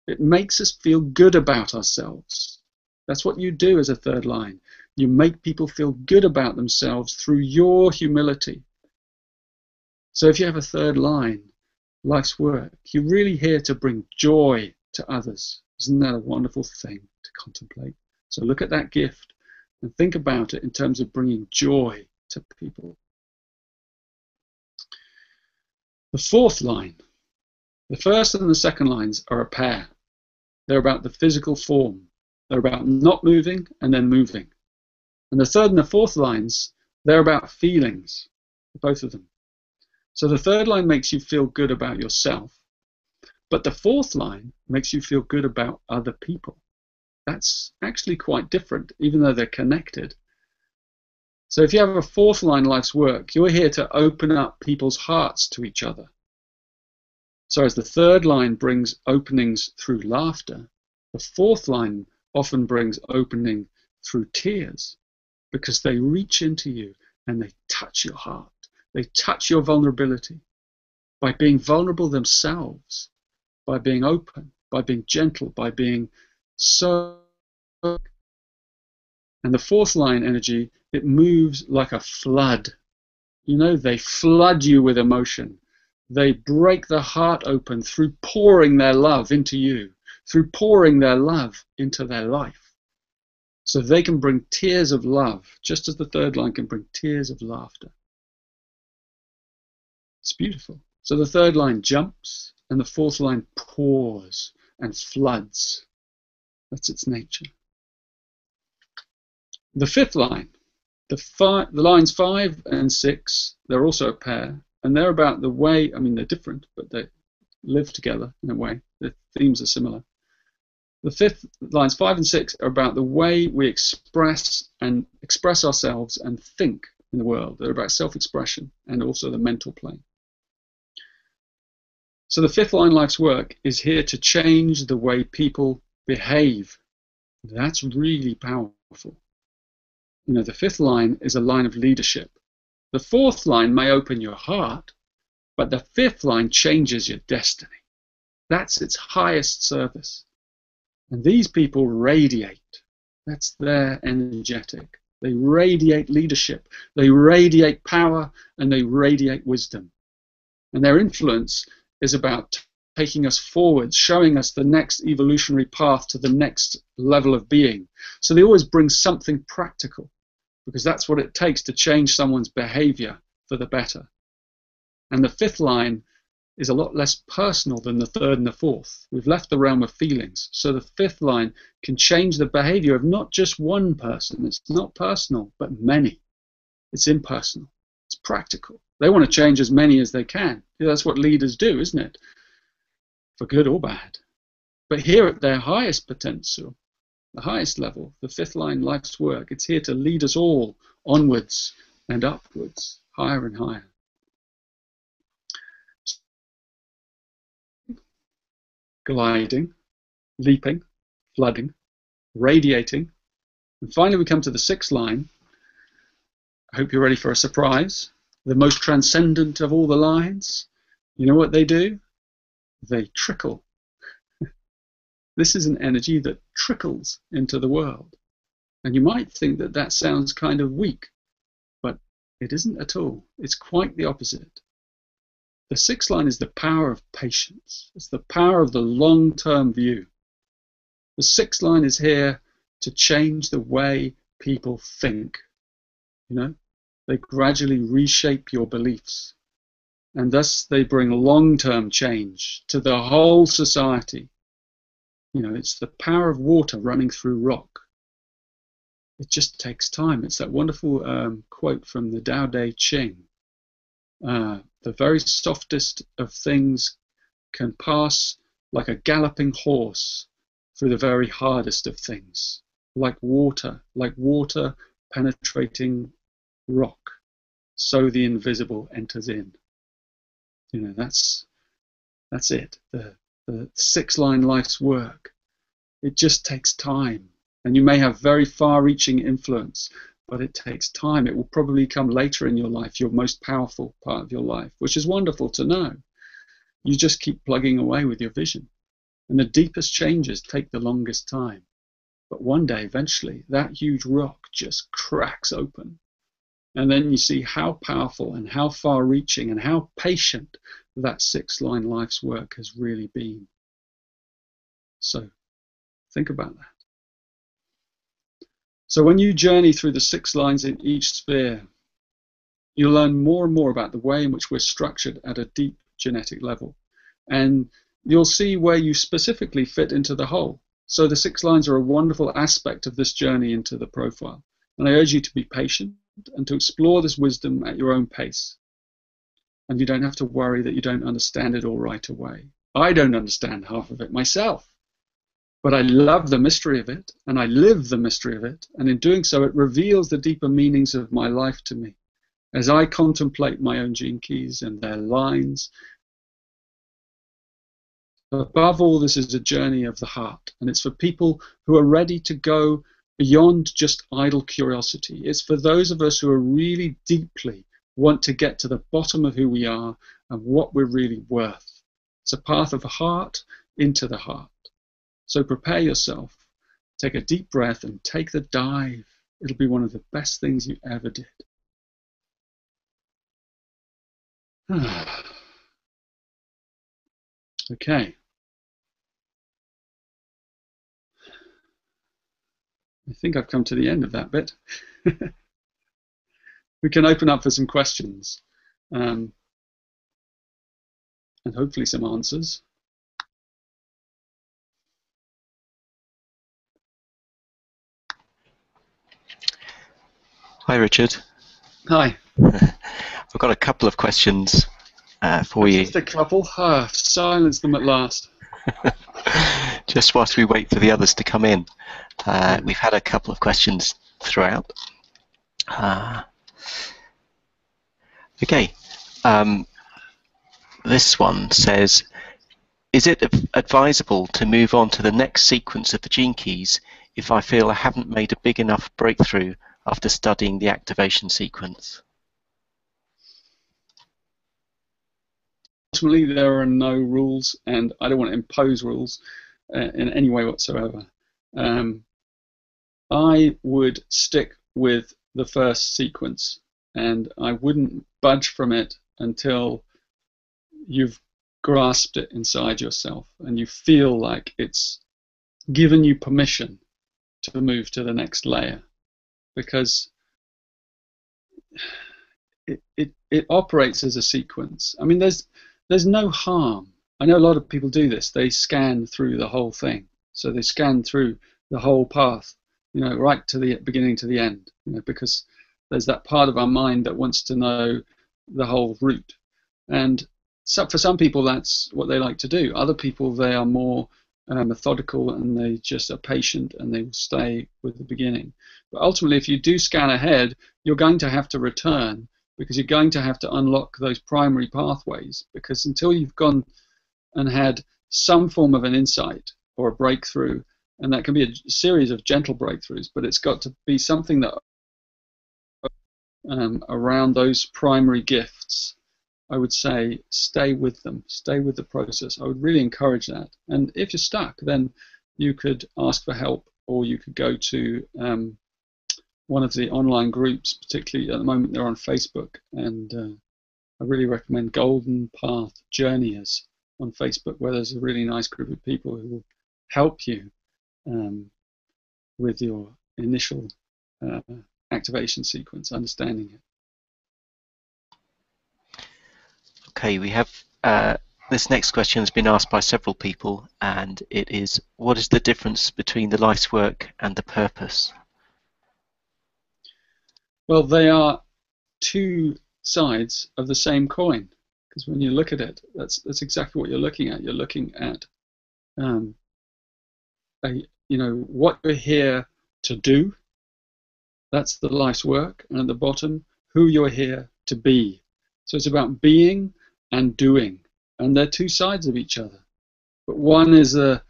It makes us feel good about ourselves. That's what you do as a third line. You make people feel good about themselves through your humility. So if you have a third line, life's work, you're really here to bring joy to others. Isn't that a wonderful thing to contemplate? So look at that gift and think about it in terms of bringing joy to people. The fourth line, the first and the second lines are a pair. They're about the physical form. They're about not moving and then moving. And the third and the fourth lines, they're about feelings, both of them. So the third line makes you feel good about yourself, but the fourth line makes you feel good about other people. That's actually quite different, even though they're connected. So if you have a fourth line life's work, you're here to open up people's hearts to each other. So as the third line brings openings through laughter, the fourth line often brings opening through tears, because they reach into you and they touch your heart. They touch your vulnerability by being vulnerable themselves, by being open, by being gentle, by being so And the fourth line energy, it moves like a flood. You know, they flood you with emotion. They break the heart open through pouring their love into you, through pouring their love into their life. So they can bring tears of love, just as the third line can bring tears of laughter. It's beautiful. So the third line jumps, and the fourth line pours and floods. That's its nature. The fifth line, the lines 5 and 6, they're also a pair, and they're about the way, I mean, they're different, but they live together in a way. The themes are similar. The fifth, lines 5 and 6, are about the way we express ourselves and think in the world. They're about self-expression and also the mental plane. So the fifth line, life's work, is here to change the way people behave. That's really powerful. You know, the fifth line is a line of leadership. The fourth line may open your heart, but the fifth line changes your destiny. That's its highest service. And these people radiate. That's their energetic. They radiate leadership. They radiate power, and they radiate wisdom. And their influence is about taking us forward, showing us the next evolutionary path to the next level of being. So they always bring something practical, because that's what it takes to change someone's behavior for the better. And the fifth line is a lot less personal than the third and the fourth. We've left the realm of feelings. So the fifth line can change the behavior of not just one person. It's not personal, but many. It's impersonal. It's practical. They want to change as many as they can. That's what leaders do, isn't it? For good or bad. But here at their highest potential, the highest level, the fifth line, life's work, it's here to lead us all onwards and upwards, higher and higher. Gliding, leaping, flooding, radiating. And finally we come to the sixth line. I hope you're ready for a surprise. The most transcendent of all the lines. You know what they do? They trickle. This is an energy that trickles into the world. And you might think that that sounds kind of weak, but it isn't at all. It's quite the opposite. The sixth line is the power of patience. It's the power of the long-term view. The sixth line is here to change the way people think. You know, they gradually reshape your beliefs, and thus they bring long-term change to the whole society. You know, it's the power of water running through rock. It just takes time. It's that wonderful quote from the Tao Te Ching. The very softest of things can pass like a galloping horse through the very hardest of things, like water penetrating rock, so the invisible enters in. You know, that's it. The sixth line, life's work. It just takes time, and you may have very far-reaching influence, but it takes time. It will probably come later in your life, your most powerful part of your life, which is wonderful to know. You just keep plugging away with your vision. And the deepest changes take the longest time. But one day, eventually, that huge rock just cracks open. And then you see how powerful and how far-reaching and how patient that sixth line life's work has really been. So think about that. So when you journey through the 6 lines in each sphere, you'll learn more and more about the way in which we're structured at a deep genetic level. And you'll see where you specifically fit into the whole. So the 6 lines are a wonderful aspect of this journey into the profile. And I urge you to be patient and to explore this wisdom at your own pace. And you don't have to worry that you don't understand it all right away. I don't understand half of it myself. But I love the mystery of it, and I live the mystery of it, and in doing so it reveals the deeper meanings of my life to me as I contemplate my own gene keys and their lines. Above all, this is a journey of the heart, and it's for people who are ready to go beyond just idle curiosity. It's for those of us who are really deeply want to get to the bottom of who we are and what we're really worth. It's a path of the heart into the heart. So prepare yourself, take a deep breath and take the dive. it'll be one of the best things you ever did. Okay. I think I've come to the end of that bit. We can open up for some questions and hopefully some answers. Hi, Richard. Hi. I've got a couple of questions for you. Just a couple. Silence them at last. Just whilst we wait for the others to come in. We've had a couple of questions throughout. Okay. This one says, is it advisable to move on to the next sequence of the gene keys if I feel I haven't made a big enough breakthrough after studying the activation sequence? Ultimately, there are no rules, and I don't want to impose rules in any way whatsoever. I would stick with the first sequence, and I wouldn't budge from it until you've grasped it inside yourself and you feel like it's given you permission to move to the next layer, because it operates as a sequence. I mean, there's no harm. I know a lot of people do this. They scan through the whole thing. So they scan through the whole path, you know, right to the beginning to the end, you know, because there's that part of our mind that wants to know the whole route. And so for some people, that's what they like to do. Other people, they are more methodical, and they just are patient, and they will stay with the beginning. But ultimately, if you do scan ahead, you're going to have to return, because you're going to have to unlock those primary pathways, because until you've gone and had some form of an insight or a breakthrough, and that can be a series of gentle breakthroughs, but it's got to be something that around those primary gifts, I would say stay with them, stay with the process. I would really encourage that. And if you're stuck, then you could ask for help, or you could go to one of the online groups, particularly at the moment they're on Facebook, and I really recommend Golden Path Journeyers on Facebook, where there's a really nice group of people who will help you with your initial activation sequence, understanding it. Okay, we have this next question has been asked by several people, and it is, what is the difference between the life's work and the purpose? Well, they are two sides of the same coin, because when you look at it, that's exactly what you're looking at. You're looking at what you're here to do. That's the life's work, and at the bottom, who you're here to be. So it's about being and doing, and they're two sides of each other. But one is the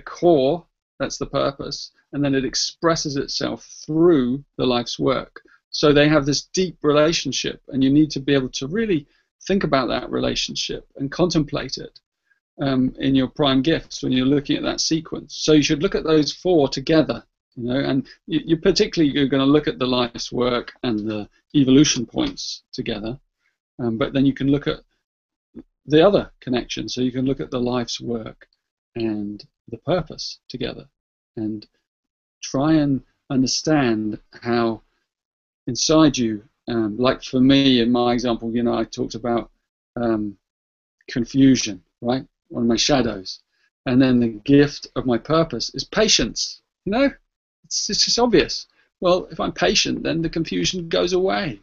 core, that's the purpose, and then it expresses itself through the life's work. So they have this deep relationship, and you need to be able to really think about that relationship and contemplate it in your prime gifts when you're looking at that sequence. So you should look at those four together, you know, and you're going to look at the life's work and the evolution points together, but then you can look at the other connection. So you can look at the life's work and the purpose together, and try and understand how inside you, like for me in my example, you know, I talked about confusion, right? One of my shadows, and then the gift of my purpose is patience. You know, it's just obvious. Well, if I'm patient, then the confusion goes away,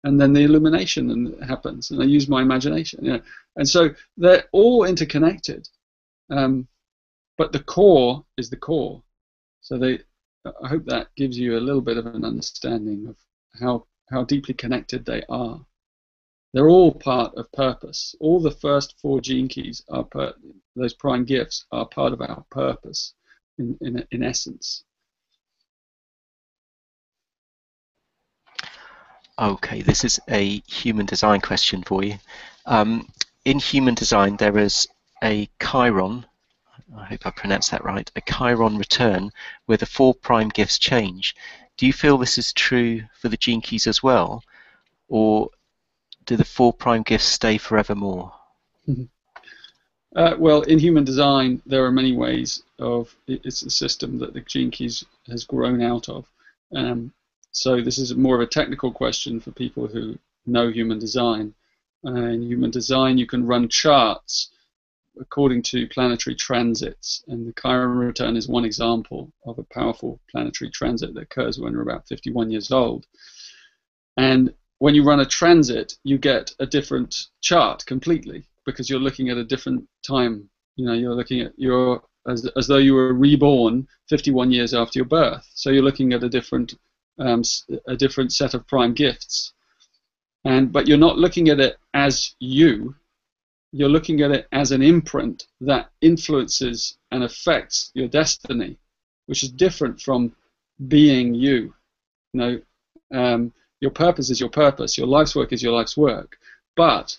and then the illumination happens, and I use my imagination. You know, and so they're all interconnected, but the core is the core. So I hope that gives you a little bit of an understanding of how deeply connected they are. They're all part of purpose. All the first four gene keys are those prime gifts are part of our purpose in essence. Okay, this is a human design question for you. In human design, there is a chiron, I hope I pronounced that right, a chiron return where the four prime gifts change. Do you feel this is true for the gene keys as well, or do the 4' gifts stay forevermore? Well, in human design, there are many ways of it's a system that the gene keys has grown out of. So this is more of a technical question for people who know human design. In human design, you can run charts according to planetary transits, and the Chiron return is one example of a powerful planetary transit that occurs when we're about 51 years old. And when you run a transit, you get a different chart completely, because you're looking at a different time. You know, you're looking at as though you were reborn 51 years after your birth. So you're looking at a different set of prime gifts. But you're not looking at it as you. You're looking at it as an imprint that influences and affects your destiny, which is different from being you. You know, your purpose is your purpose. Your life's work is your life's work. But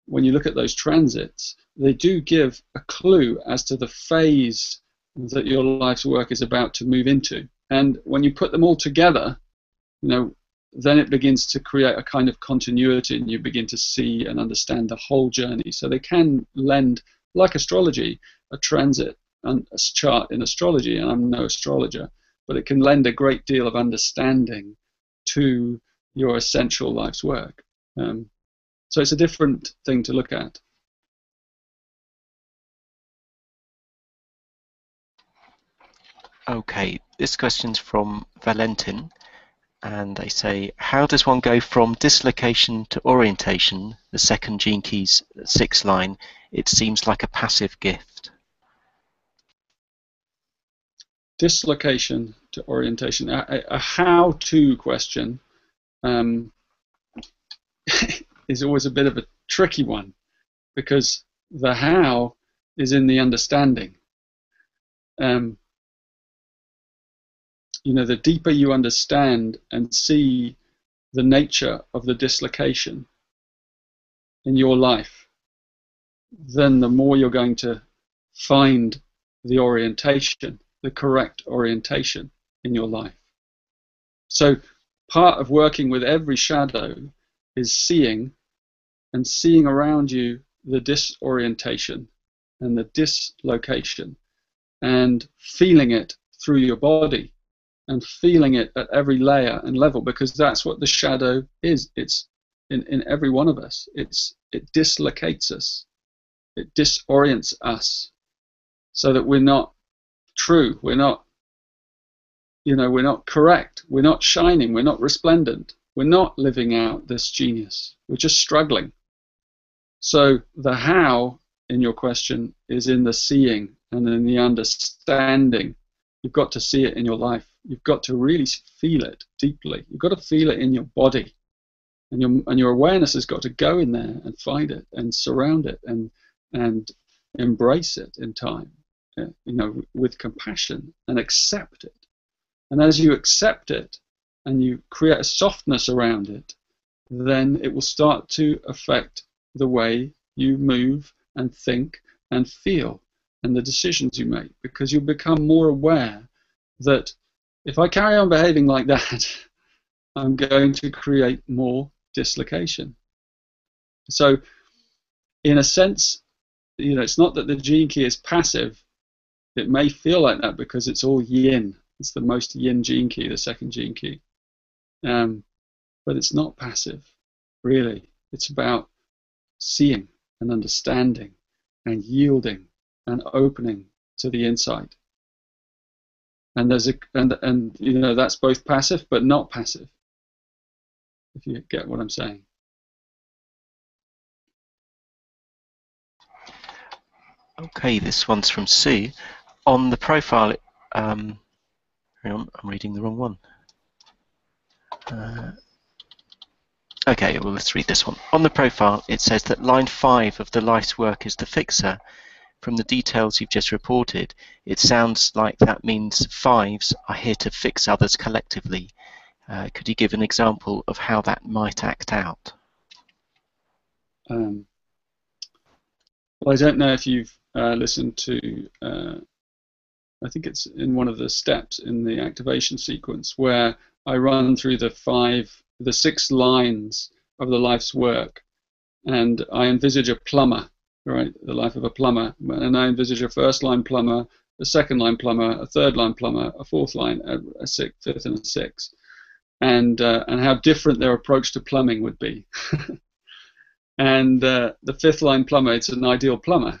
when you look at those transits, they do give a clue as to the phase that your life's work is about to move into. And when you put them all together, you know, then it begins to create a kind of continuity, and you begin to see and understand the whole journey. So they can lend, like astrology, a transit and a chart in astrology, and I'm no astrologer, but it can lend a great deal of understanding to your essential life's work. So it's a different thing to look at. Okay, this question's from Valentin. And they say, how does one go from dislocation to orientation, the second gene key's 6th line? It seems like a passive gift. Dislocation to orientation, a how-to question is always a bit of a tricky one, because the how is in the understanding. You know, the deeper you understand and see the nature of the dislocation in your life, then the more you're going to find the orientation, the correct orientation in your life. So part of working with every shadow is seeing around you the disorientation and the dislocation, and feeling it through your body, and feeling it at every layer and level, because that's what the shadow is. It's in every one of us. It dislocates us. It disorients us, so that we're not true. We're not, you know, we're not correct. We're not shining. We're not resplendent. We're not living out this genius. We're just struggling. So the how in your question is in the seeing and in the understanding. You've got to see it in your life. You've got to really feel it deeply. You've got to feel it in your body, and your awareness has got to go in there and find it and surround it and embrace it in time, you know, with compassion, and accept it. And as you accept it and you create a softness around it, then it will start to affect the way you move and think and feel and the decisions you make, because you'll become more aware that if I carry on behaving like that, I'm going to create more dislocation. So in a sense, you know, it's not that the gene key is passive. It may feel like that because it's all yin. It's the most yin gene key, the second gene key. But it's not passive, really. It's about seeing and understanding and yielding and opening to the insight. And there's and you know, that's both passive but not passive, if you get what I'm saying. Okay, this one's from Sue. On the profile, hang on, I'm reading the wrong one. Okay, well, let's read this one. On the profile, it says that line 5 of the life's work is the fixer. From the details you've just reported, it sounds like that means 5s are here to fix others collectively. Could you give an example of how that might act out? Well, I don't know if you've listened to, I think it's in one of the steps in the activation sequence, where I run through the 6 lines of the life's work, and I envisage a plumber, right? The life of a plumber, and I envisage a first line plumber, a second line plumber, a third line plumber, a fourth line, a sixth, fifth, and a sixth, and how different their approach to plumbing would be. And the fifth line plumber, it's an ideal plumber,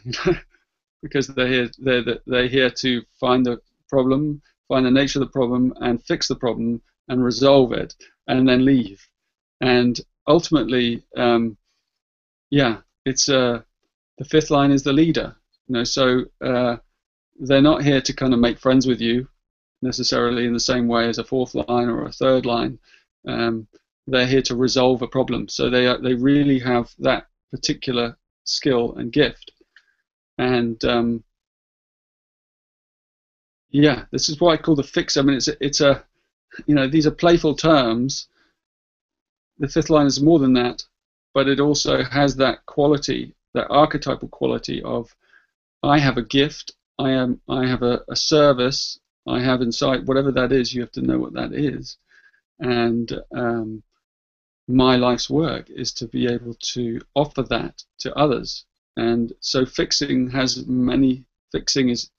because they're here to find the problem, find the nature of the problem, and fix the problem and resolve it, and then leave. And ultimately, it's the fifth line is the leader. So they're not here to kind of make friends with you necessarily in the same way as a fourth line or a third line. They're here to resolve a problem. So they really have that particular skill and gift. And this is what I call the fixer. I mean, it's a these are playful terms. The fifth line is more than that, but it also has that quality, that archetypal quality of, I have a gift, I have a service, I have insight, whatever that is. You have to know what that is, and my life's work is to be able to offer that to others. And so fixing has many. Fixing is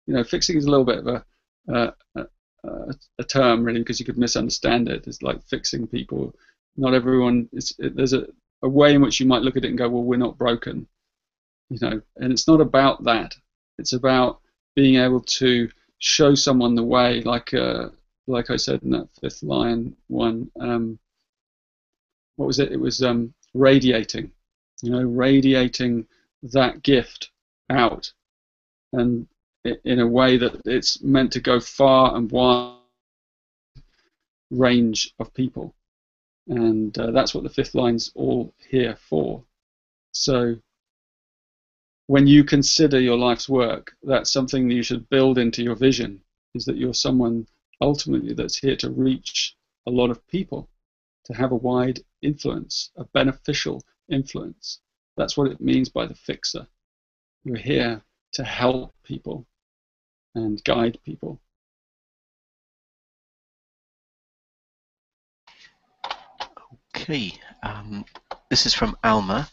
a little bit of a term, really, because you could misunderstand it. It's like fixing people. Not everyone. There's a way in which you might look at it and go, well, we're not broken, and it's not about that. It's about being able to show someone the way, like I said in that fifth line one. What was it? It was radiating. Radiating that gift out, and in a way that it's meant to go far and wide range of people. And that's what the fifth line's all here for. So when you consider your life's work, that's something that you should build into your vision, is that you're someone ultimately that's here to reach a lot of people, to have a wide influence, a beneficial influence. That's what it means by the fixer. You're here to help people and guide people. Okay, this is from Alma.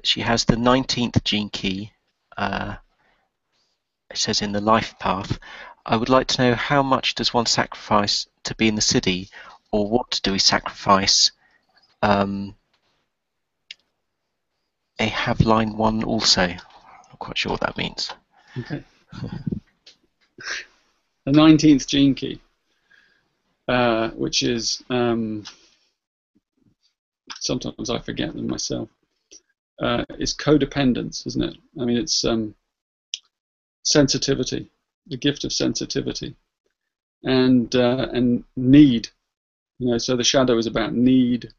She has the 19th gene key. It says in the life path. I would like to know, how much does one sacrifice to be in the city, or what do we sacrifice? I have line 1 also. Not quite sure what that means. Okay. The 19th gene key, which is, sometimes I forget them myself, is codependence, isn't it? I mean, it's sensitivity, the gift of sensitivity, and need. So the shadow is about need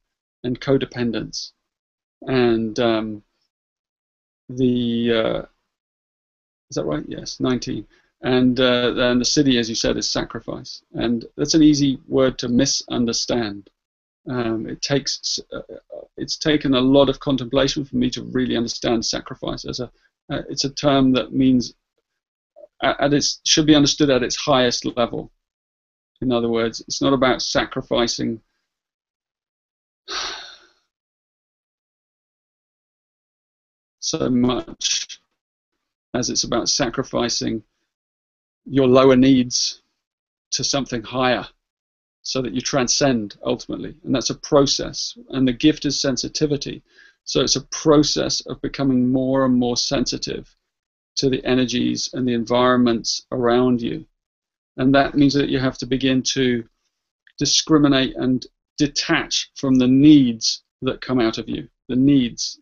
and codependence, and is that right? Yes, 19. And then the city, as you said, is sacrifice, and that's an easy word to misunderstand. It's taken a lot of contemplation for me to really understand sacrifice as it's a term that means should be understood at its highest level. In other words, it's not about sacrificing so much as it's about sacrificing your lower needs to something higher, so that you transcend ultimately. And that's a process. And the gift is sensitivity. So it's a process of becoming more and more sensitive to the energies and the environments around you. And that means that you have to begin to discriminate and detach from the needs that come out of you. The needs,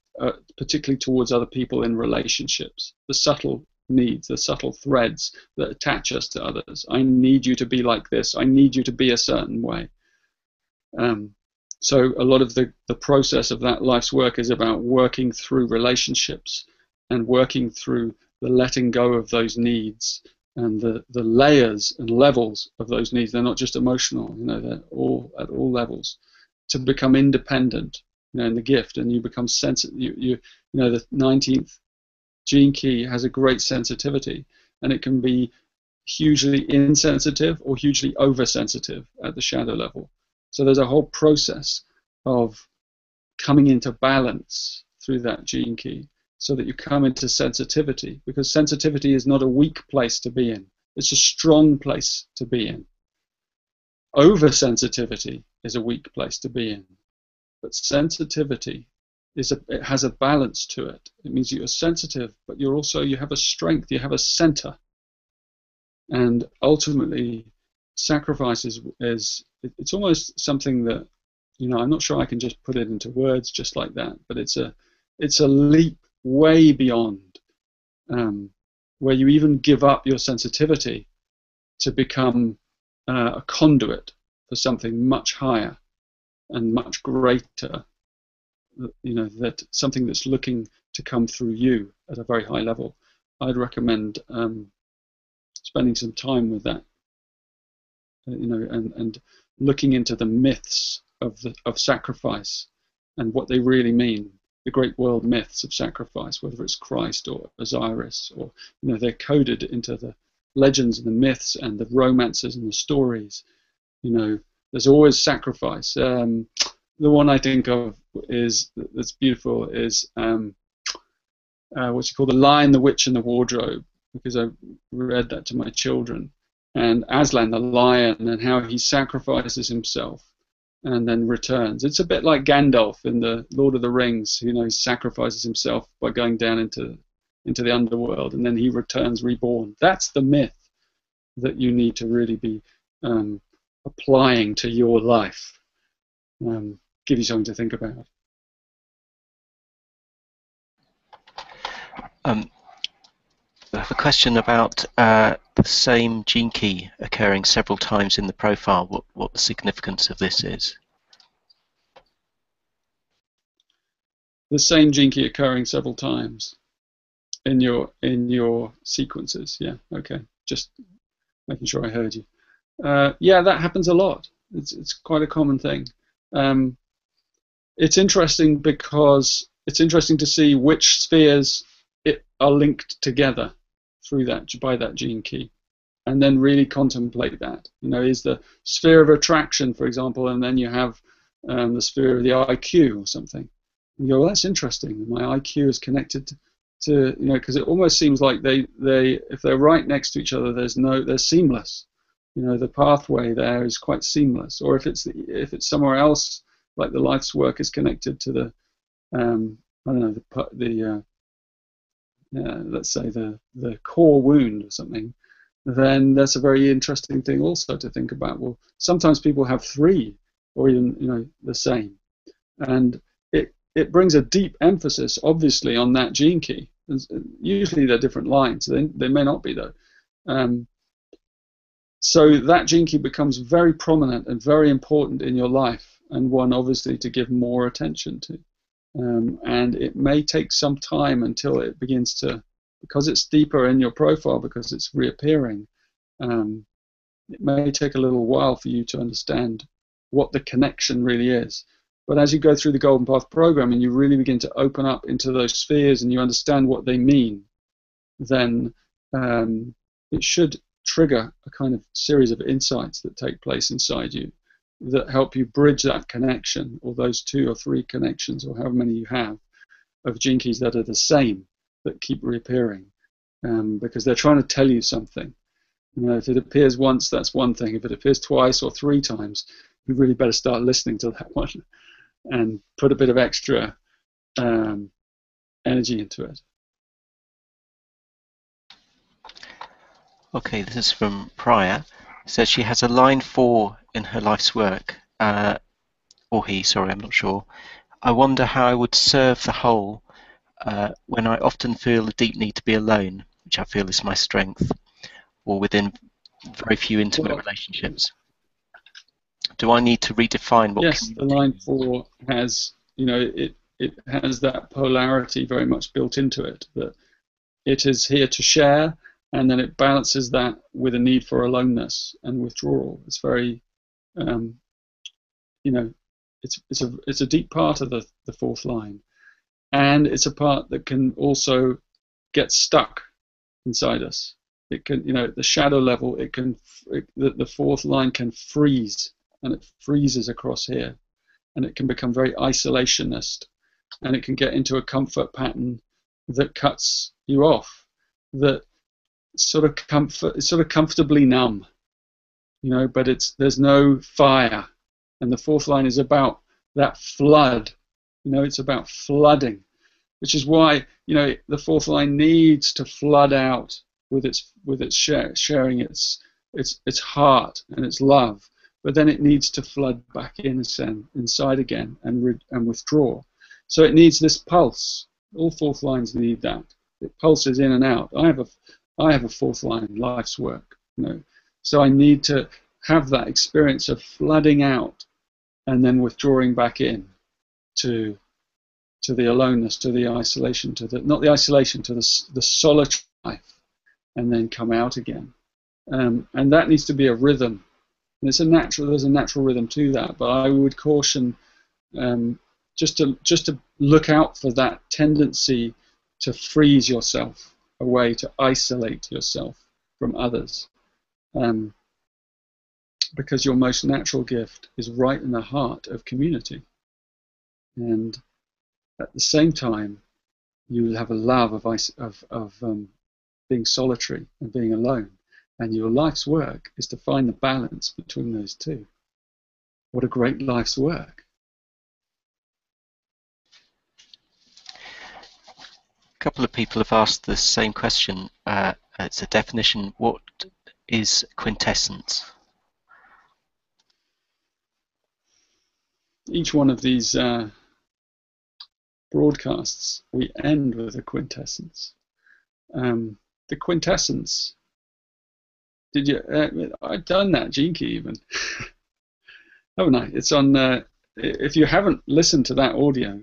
particularly towards other people in relationships. The subtle needs, the subtle threads that attach us to others. I need you to be like this. I need you to be a certain way. So a lot of the process of that life's work is about working through relationships and working through the letting go of those needs and the layers and levels of those needs. They're not just emotional, they're all at all levels, to become independent, in the gift, and you become sensitive. The 19th gene key has a great sensitivity, and it can be hugely insensitive or hugely oversensitive at the shadow level. So there's a whole process of coming into balance through that gene key so that you come into sensitivity, because sensitivity is not a weak place to be in. It's a strong place to be in. Oversensitivity is a weak place to be in. But sensitivity it has a balance to it. It means you're sensitive, but you have a strength, you have a center. And ultimately, sacrifice it's almost something that, I'm not sure I can just put it into words just like that, but it's a leap way beyond where you even give up your sensitivity to become a conduit for something much higher and much greater, that something that's looking to come through you at a very high level. I'd recommend spending some time with that, and looking into the myths of sacrifice and what they really mean, the great world myths of sacrifice, whether it's Christ or Osiris, or they're coded into the legends and the myths and the romances and the stories. There's always sacrifice. The one I think of that's beautiful is what's it called, The Lion, the Witch, and the Wardrobe, because I read that to my children. And Aslan, the lion, and how he sacrifices himself and then returns. It's a bit like Gandalf in the Lord of the Rings. He sacrifices himself by going down into the underworld, and then he returns reborn. That's the myth that you need to really be applying to your life. Give you something to think about. I have a question about the same gene key occurring several times in the profile. What the significance of this is? The same gene key occurring several times in your sequences. Yeah. Okay. Just making sure I heard you. Yeah, that happens a lot. It's quite a common thing. It's interesting because it's interesting to see which spheres are linked together by that gene key, and then really contemplate that. Is the sphere of attraction, for example, and then you have the sphere of the IQ or something. You go, well, that's interesting. My IQ is connected to because it almost seems like they if they're right next to each other, they're seamless. The pathway there is quite seamless. Or if it's somewhere else, like the life's work is connected to the I don't know, let's say the core wound or something, then that's a very interesting thing also to think about. Well, sometimes people have three, or even the same, and it brings a deep emphasis, obviously, on that gene key. Usually they're different lines. They may not be, though. So that gene key becomes very prominent and very important in your life, and one obviously to give more attention to. And it may take some time until it begins to, because it's deeper in your profile, because it's reappearing, it may take a little while for you to understand what the connection really is. But as you go through the Golden Path program and you really begin to open up into those spheres and you understand what they mean, then it should trigger a kind of series of insights that take place inside you that help you bridge that connection, or those 2 or 3 connections, or however many you have, of gene keys that are the same, that keep reappearing, because they're trying to tell you something. If it appears once, that's one thing. If it appears twice or 3 times, you really better start listening to that one and put a bit of extra energy into it. Okay, this is from Priya. It says she has a line 4 in her life's work, or he, sorry, I'm not sure. I wonder how I would serve the whole when I often feel a deep need to be alone, which I feel is my strength, or within very few intimate relationships. Do I need to redefine what? Yes, the line 4 has, it has that polarity very much built into it, that it is here to share, and then it balances that with a need for aloneness and withdrawal. It's very, it's a deep part of the 4th line, and it's a part that can also get stuck inside us. It can, at the shadow level, the fourth line can freeze, and it freezes across here, and it can become very isolationist, and it can get into a comfort pattern that cuts you off, that sort of comfortably numb, but there's no fire, and the fourth line is about that flood, it's about flooding, which is why the fourth line needs to flood out with its sharing its heart and its love, but then it needs to flood back inside again and withdraw. So it needs this pulse. All fourth lines need that. It pulses in and out. I have a fourth line, life's work. So I need to have that experience of flooding out and then withdrawing back in to the aloneness, to the isolation, not the isolation, to the solitary life, and then come out again. And that needs to be a rhythm. And there's a natural rhythm to that, but I would caution just to look out for that tendency to freeze yourself away, to isolate yourself from others, because your most natural gift is right in the heart of community, and at the same time you will have a love of being solitary and being alone, and your life's work is to find the balance between those two. What a great life's work. A couple of people have asked the same question. It's a definition. What is quintessence? Each one of these broadcasts, we end with a quintessence. The quintessence. Did you? I've done that, Gene Key, even. Haven't I? It's on. If you haven't listened to that audio,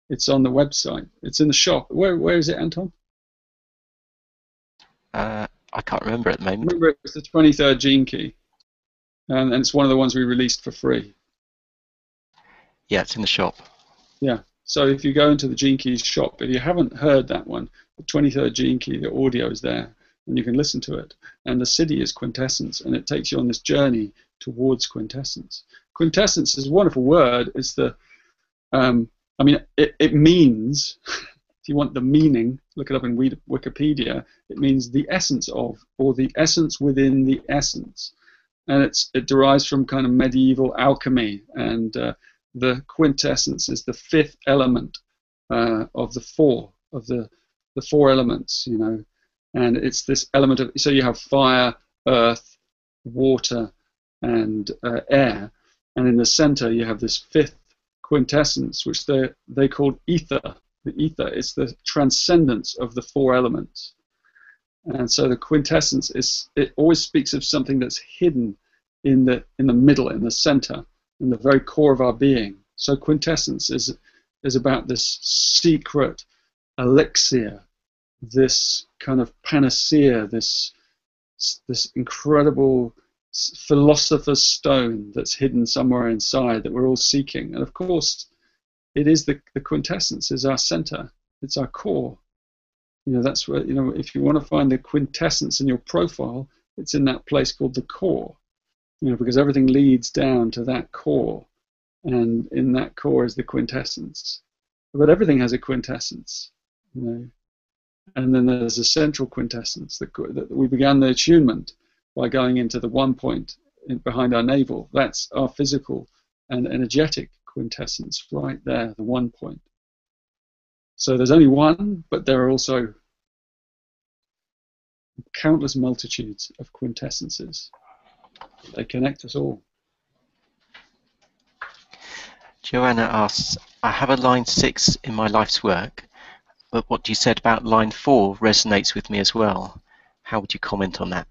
it's on the website. It's in the shop. Where is it, Anton? I can't remember at the moment. Remember, it's the 23rd Gene Key, and it's one of the ones we released for free. Yeah, it's in the shop. Yeah. So if you go into the Gene Keys shop, if you haven't heard that one, the 23rd Gene Key, the audio is there, and you can listen to it. And the city is quintessence, and it takes you on this journey towards quintessence. Quintessence is a wonderful word. It's the, it means, if you want the meaning, look it up in Wikipedia, it means the essence of, or the essence within the essence. And it derives from kind of medieval alchemy, and the quintessence is the fifth element of the four elements, and it's this element of, so you have fire, earth, water, and air, and in the center you have this fifth quintessence, which they called ether. The ether is the transcendence of the four elements, and so the quintessence it always speaks of something that's hidden in the middle, in the center, in the very core of our being. So quintessence is about this secret elixir, this kind of panacea, this incredible philosopher's stone that's hidden somewhere inside that we're all seeking. And of course, it is the quintessence is our center. It's our core. That's where, if you want to find the quintessence in your profile, it's in that place called the core. Because everything leads down to that core, and in that core is the quintessence. But everything has a quintessence, and then there's a central quintessence. That we began the attunement by going into the one point behind our navel. That's our physical and energetic quintessence right there, the one point. So there's only one, but there are also countless multitudes of quintessences. They connect us all. Joanna asks, I have a line 6 in my life's work, but what you said about line 4 resonates with me as well. How would you comment on that?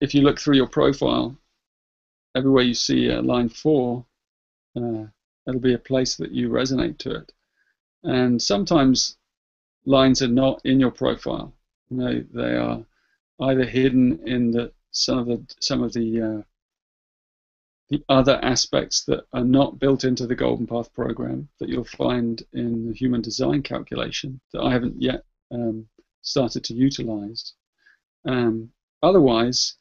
If you look through your profile, everywhere you see line 4, it'll be a place that you resonate to it. And sometimes lines are not in your profile. They are either hidden in some of the the other aspects that are not built into the Golden Path program that you'll find in the human design calculation that I haven't yet started to utilize. Otherwise,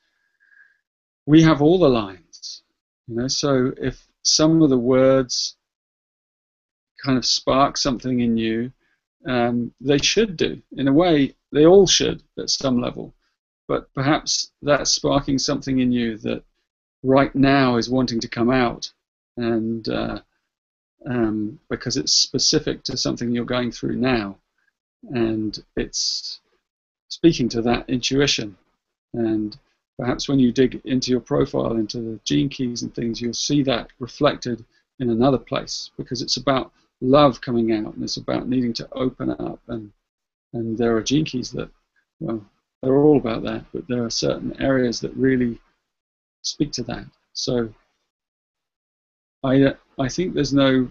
we have all the lines, you know. So if some of the words kind of spark something in you, they should do. In a way, they all should at some level. But perhaps that's sparking something in you that right now is wanting to come out, and because it's specific to something you're going through now, and it's speaking to that intuition. And perhaps when you dig into your profile, into the gene keys and things, you'll see that reflected in another place, because it's about love coming out, and it's about needing to open up. And there are gene keys that, well, they're all about that, but there are certain areas that really speak to that. So I think there's no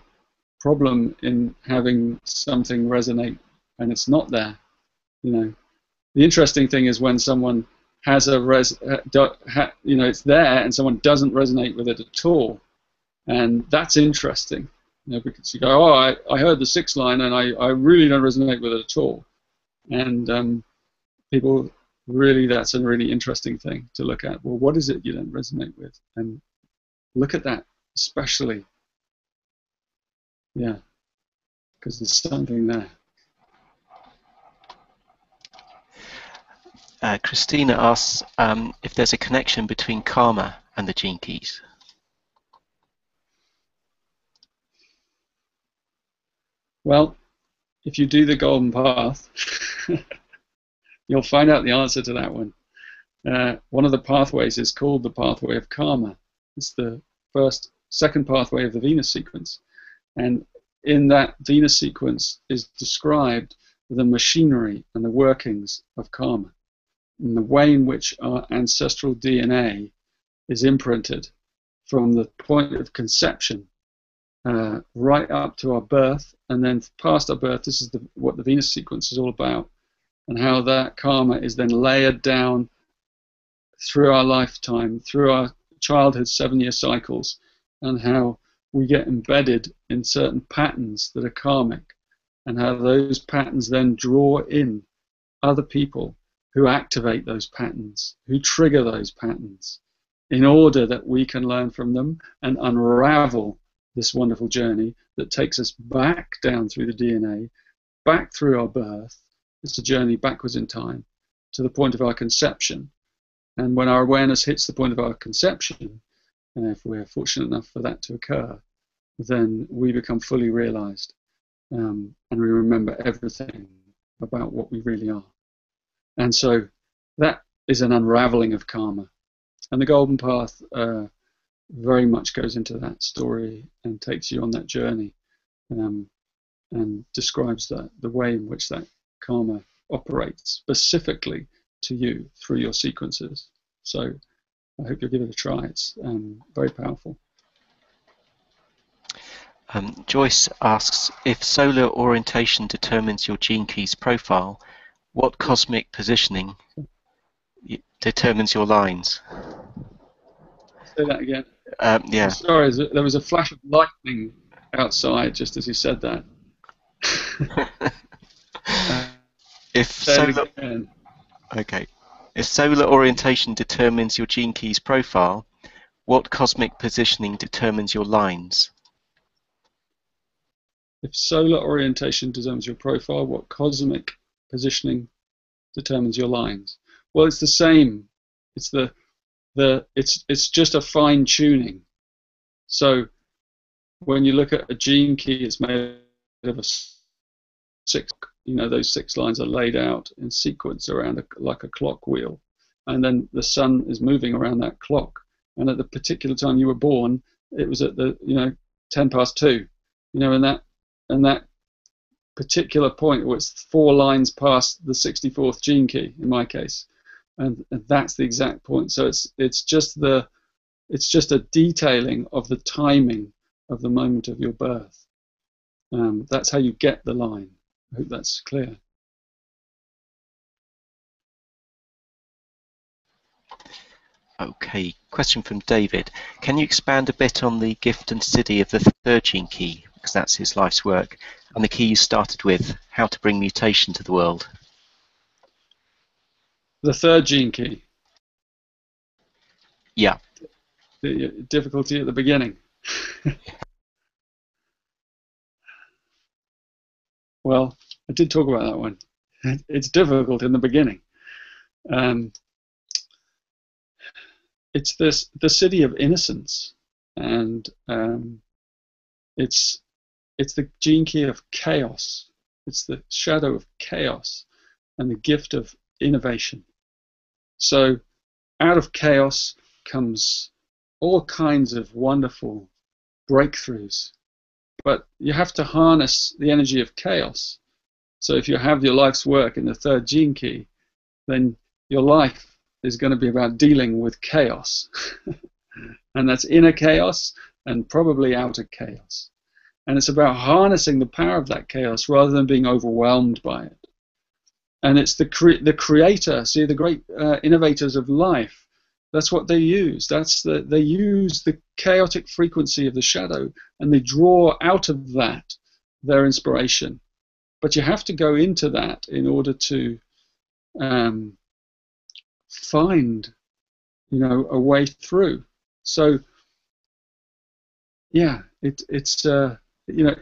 problem in having something resonate and it's not there. You know, the interesting thing is when someone has a it's there and someone doesn't resonate with it at all, and that's interesting. You know, because you go, oh, I heard the sixth line and I really don't resonate with it at all, and people really, that's a really interesting thing to look at. Well, what is it you don't resonate with? And look at that, especially. Yeah, because there's something there. Christina asks if there's a connection between karma and the gene keys. Well, if you do the Golden Path, you'll find out the answer to that one. One of the pathways is called the pathway of karma. It's the second pathway of the Venus sequence. And in that Venus sequence is described the machinery and the workings of karma, and the way in which our ancestral DNA is imprinted from the point of conception right up to our birth, and then past our birth. This is what the Venus sequence is all about, and how that karma is then layered down through our lifetime, through our childhood 7-year cycles, and how we get embedded in certain patterns that are karmic, and how those patterns then draw in other people who activate those patterns, who trigger those patterns, in order that we can learn from them and unravel this wonderful journey that takes us back down through the DNA, back through our birth. It's a journey backwards in time to the point of our conception. And when our awareness hits the point of our conception, and if we're fortunate enough for that to occur, then we become fully realized, and we remember everything about what we really are. And so that is an unraveling of karma. And the Golden Path very much goes into that story and takes you on that journey, and describes the way in which that karma operates specifically to you through your sequences. So I hope you'll give it a try. It's very powerful. Joyce asks, if solar orientation determines your gene keys profile, what cosmic positioning determines your lines? Say that again. Yeah. Sorry, there was a flash of lightning outside just as you said that. If solar orientation determines your gene keys profile, what cosmic positioning determines your lines? If solar orientation determines your profile, what cosmic positioning determines your lines? Well, it's the same. It's it's just a fine tuning. So when you look at a gene key, it's made of a six. You know, those 6 lines are laid out in sequence around like a clock wheel, and then the sun is moving around that clock. And at the particular time you were born, it was at the 2:10. And that particular point was 4 lines past the 64th gene key in my case, and that's the exact point. So it's just a detailing of the timing of the moment of your birth. That's how you get the line. I hope that's clear. Okay, question from David. Can you expand a bit on the gift and siddhi of the third gene key, because that's his life's work, and the key you started with, how to bring mutation to the world? The third gene key. Yeah. The difficulty at the beginning. Well, I did talk about that one. It's difficult in the beginning. It's the siddhi of innocence, and it's the gene key of chaos. It's the shadow of chaos and the gift of innovation. So out of chaos comes all kinds of wonderful breakthroughs. But you have to harness the energy of chaos. So if you have your life's work in the third gene key, then your life is going to be about dealing with chaos. And that's inner chaos and probably outer chaos. And it's about harnessing the power of that chaos rather than being overwhelmed by it. And it's the creator, see, the great innovators of life, that's what they use. They use the chaotic frequency of the shadow, and they draw out of that their inspiration. But you have to go into that in order to find, a way through. So, yeah, it's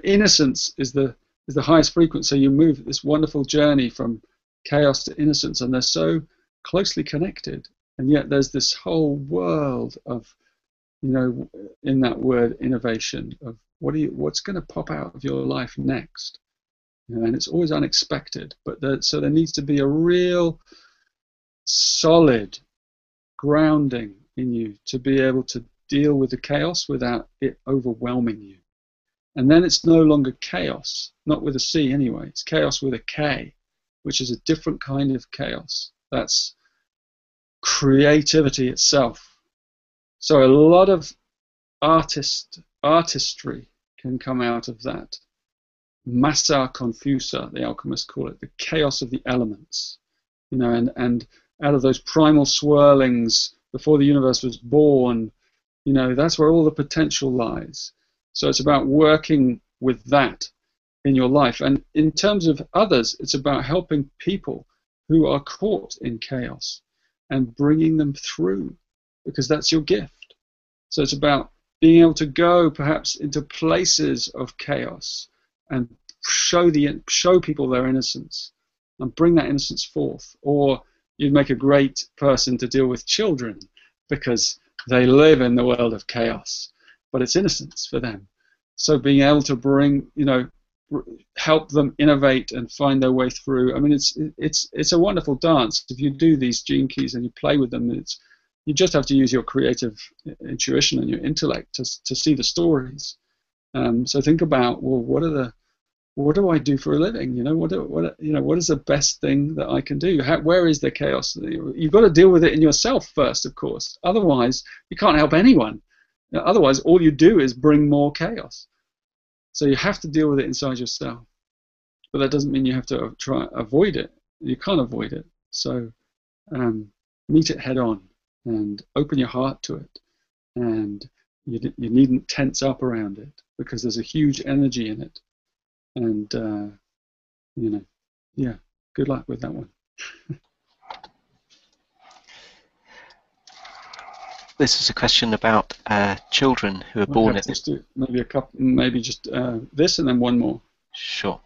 innocence is the highest frequency. You move this wonderful journey from chaos to innocence, and they're so closely connected. And yet there's this whole world of, in that word innovation, of what's going to pop out of your life next. And it's always unexpected. But so there needs to be a real solid grounding in you to be able to deal with the chaos without it overwhelming you. And then it's no longer chaos, not with a C anyway. It's chaos with a K, which is a different kind of chaos. That's creativity itself. So a lot of artistry can come out of that. Massa confusa, the alchemists call it, the chaos of the elements. And out of those primal swirlings before the universe was born, that's where all the potential lies. So it's about working with that in your life. And in terms of others, it's about helping people who are caught in chaos and bringing them through, because that's your gift. So it's about being able to go perhaps into places of chaos and show people their innocence and bring that innocence forth. Or you'd make a great person to deal with children because they live in the world of chaos, but it's innocence for them. So being able to bring, help them innovate and find their way through. I mean, it's a wonderful dance. If you do these gene keys and you play with them, you just have to use your creative intuition and your intellect to see the stories. So think about, well, what do I do for a living? What is the best thing that I can do? Where is the chaos? You've got to deal with it in yourself first, of course. Otherwise, you can't help anyone. Otherwise, all you do is bring more chaos. So you have to deal with it inside yourself. But that doesn't mean you have to try avoid it. You can't avoid it. So meet it head on and open your heart to it. And you needn't tense up around it, because there's a huge energy in it. And, good luck with that one. This is a question about children who are born at this. Maybe a couple, maybe just this and then one more. Sure.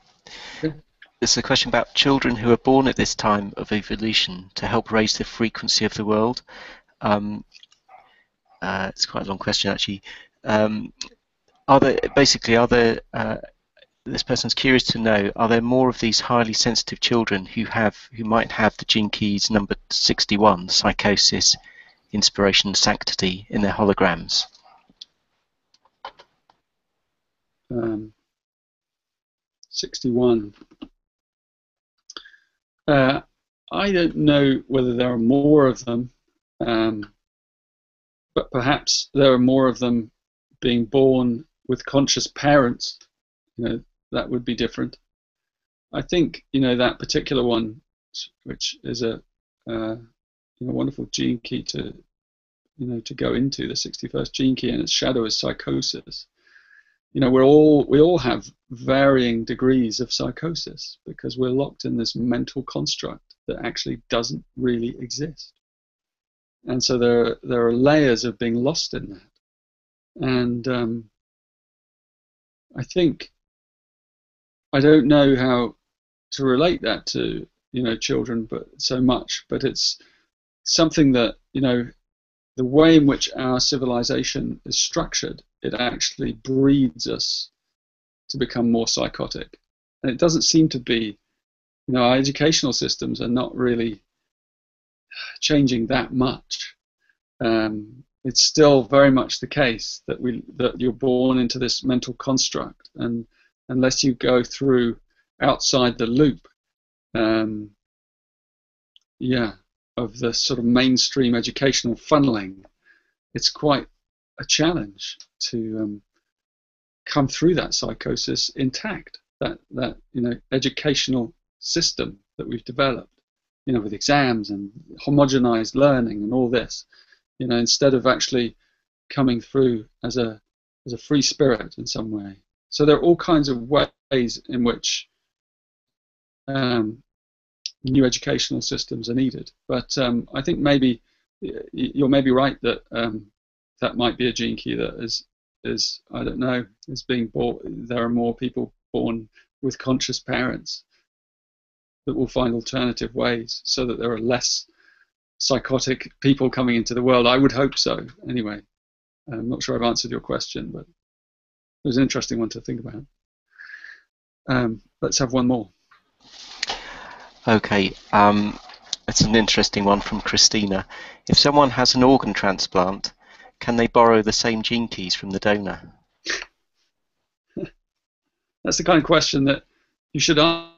Okay. This is a question about children who are born at this time of evolution to help raise the frequency of the world. It's quite a long question, actually. This person's curious to know, are there more of these highly sensitive children who might have the gene keys number 61, psychosis, inspiration, sanctity, in their holograms? 61. I don't know whether there are more of them, but perhaps there are more of them being born with conscious parents. That would be different. I think that particular one, which is a wonderful gene key to to go into the 61st gene key and its shadow is psychosis. We all have varying degrees of psychosis because we're locked in this mental construct that actually doesn't really exist. And so there are layers of being lost in that. And I think, I don't know how to relate that to children, but so much. But it's something that the way in which our civilization is structured, it actually breeds us to become more psychotic. And it doesn't seem to be, our educational systems are not really changing that much. It's still very much the case that you're born into this mental construct, and unless you go through outside the loop, of the sort of mainstream educational funneling, it's quite a challenge to come through that psychosis intact. That educational system that we've developed, with exams and homogenized learning and all this, instead of actually coming through as a free spirit in some way. So there are all kinds of ways in which new educational systems are needed. But I think maybe you're maybe right that that might be a gene key that is I don't know, is being born. There are more people born with conscious parents that will find alternative ways so that there are less psychotic people coming into the world. I would hope so, anyway. I'm not sure I've answered your question, but it was an interesting one to think about. Let's have one more. Okay, it's an interesting one from Christina. If someone has an organ transplant, can they borrow the same gene keys from the donor? That's the kind of question that you should ask.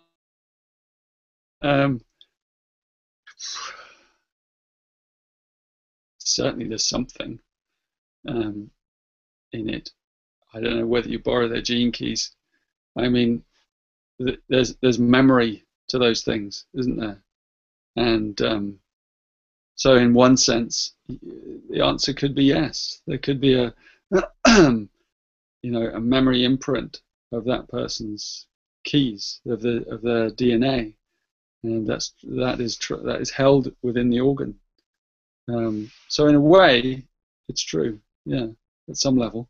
Certainly there's something in it. I don't know whether you borrow their gene keys. I mean, there's memory to those things, isn't there? And so in one sense, the answer could be yes. There could be a a memory imprint of that person's keys, of their DNA, and that is held within the organ. So in a way, it's true, yeah, at some level.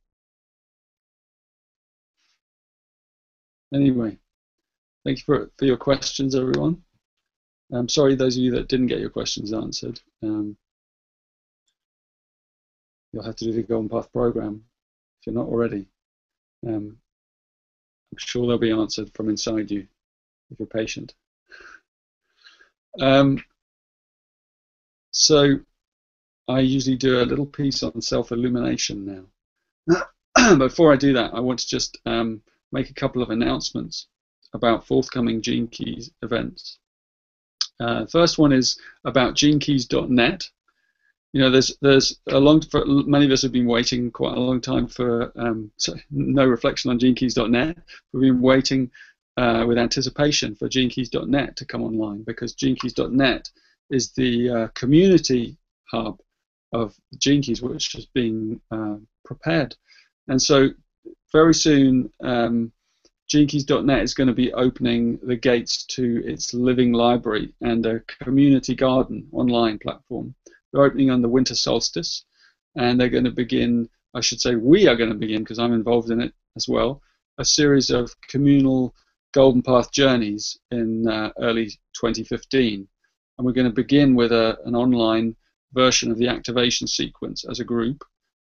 Anyway, thank you for your questions, everyone. I'm sorry those of you that didn't get your questions answered. You'll have to do the Golden Path program if you're not already. I'm sure they'll be answered from inside you if you're patient. So I usually do a little piece on self-illumination now. Before I do that, I want to just make a couple of announcements about forthcoming Gene Keys events. First one is about genekeys.net. There's many of us have been waiting quite a long time for no reflection on genekeys.net. We've been waiting with anticipation for genekeys.net to come online, because genekeys.net is the community hub of Gene Keys, which is being prepared. And so very soon, genekeys.net is going to be opening the gates to its living library and a community garden online platform. They're opening on the winter solstice, and they're going to begin, I should say we are going to begin, because I'm involved in it as well, a series of communal Golden Path journeys in early 2015. And we're going to begin with an online version of the activation sequence as a group,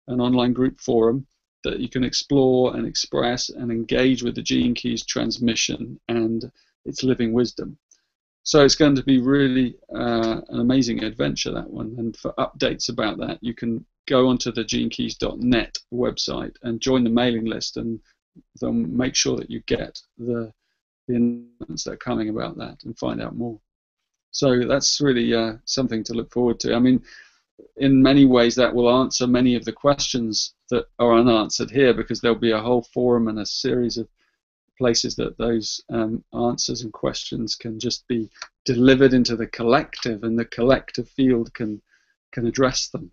an online group forum that you can explore and express and engage with the Gene Keys transmission and its living wisdom. So it's going to be really an amazing adventure, that one. And for updates about that, you can go onto the genekeys.net website and join the mailing list, and they'll make sure that you get the announcements that are coming about that and find out more. So that's really something to look forward to. I mean, in many ways that will answer many of the questions that are unanswered here, because there'll be a whole forum and a series of places that those answers and questions can just be delivered into the collective, and the collective field can address them.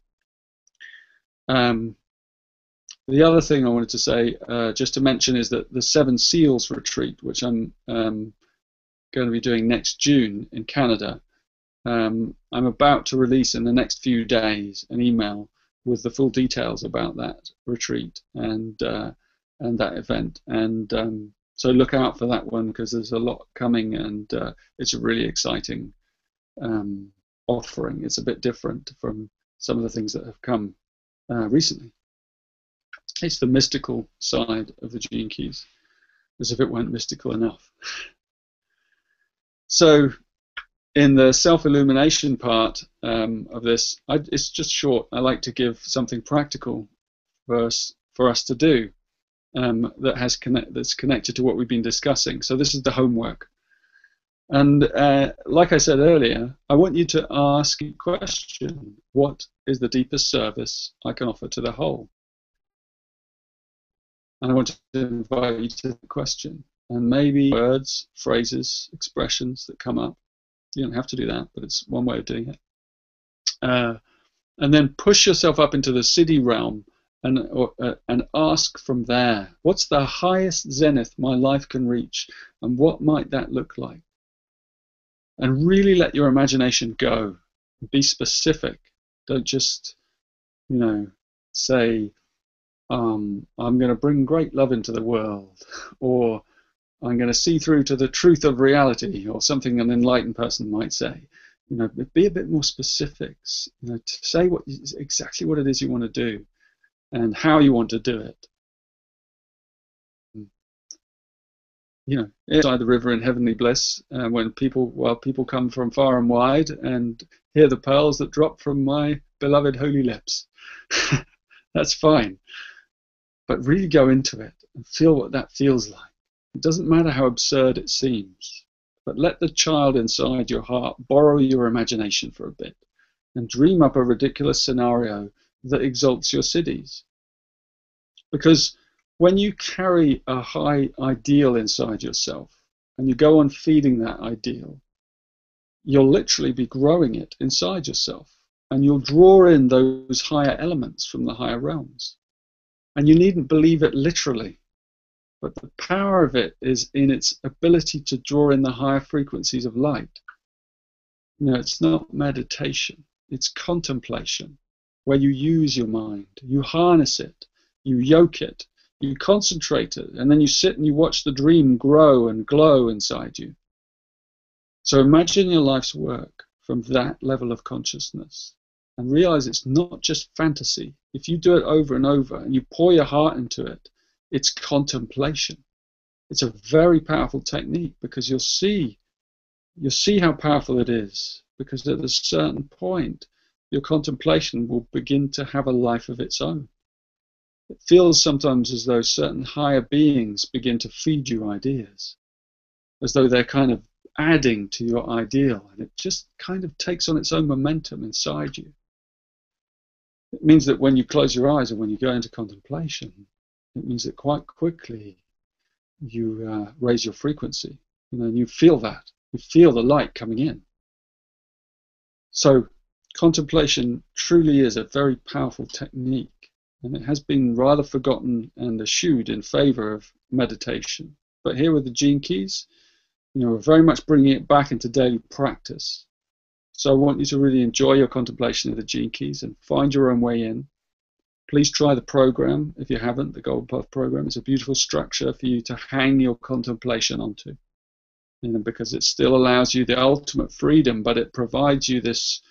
The other thing I wanted to say, just to mention, is that the Seven Seals retreat, which I'm going to be doing next June in Canada, I'm about to release in the next few days an email with the full details about that retreat and that event. And so look out for that one, because there's a lot coming, and it's a really exciting offering. It's a bit different from some of the things that have come recently. It's the mystical side of the Gene Keys, as if it weren't mystical enough. So in the self-illumination part of this, it's just short. I like to give something practical for us to do that's connected to what we've been discussing. So this is the homework. And like I said earlier, I want you to ask a question: what is the deepest service I can offer to the whole? And I want to invite you to the question, and maybe words, phrases, expressions that come up. You don't have to do that, but it's one way of doing it. And then push yourself up into the siddhi realm and ask from there, what's the highest zenith my life can reach, and what might that look like? And really let your imagination go. Be specific. Don't just, say, I'm going to bring great love into the world, or I'm going to see through to the truth of reality, or something an enlightened person might say. Be a bit more specific. To say exactly what it is you want to do, and how you want to do it. Inside the river in heavenly bliss, when people come from far and wide and hear the pearls that drop from my beloved holy lips. That's fine. But really go into it and feel what that feels like. It doesn't matter how absurd it seems, but let the child inside your heart borrow your imagination for a bit and dream up a ridiculous scenario that exalts your siddhis. Because when you carry a high ideal inside yourself and you go on feeding that ideal, you'll literally be growing it inside yourself, and you'll draw in those higher elements from the higher realms. And you needn't believe it literally, but the power of it is in its ability to draw in the higher frequencies of light. It's not meditation, it's contemplation, where you use your mind, you harness it, you yoke it, you concentrate it, and then you sit and you watch the dream grow and glow inside you. So imagine your life's work from that level of consciousness, and realize it's not just fantasy. If you do it over and over and you pour your heart into it, it's contemplation. It's a very powerful technique, because you'll see how powerful it is, because at a certain point your contemplation will begin to have a life of its own. It feels sometimes as though certain higher beings begin to feed you ideas, as though they're kind of adding to your ideal, and it just kind of takes on its own momentum inside you. It means that when you close your eyes or when you go into contemplation, it means that quite quickly you raise your frequency, and you feel that. You feel the light coming in. So contemplation truly is a very powerful technique, and it has been rather forgotten and eschewed in favor of meditation. But here with the Gene Keys, we're very much bringing it back into daily practice. So I want you to really enjoy your contemplation of the Gene Keys and find your own way in. Please try the program if you haven't, the Golden Path program. It's a beautiful structure for you to hang your contemplation onto, because it still allows you the ultimate freedom, but it provides you this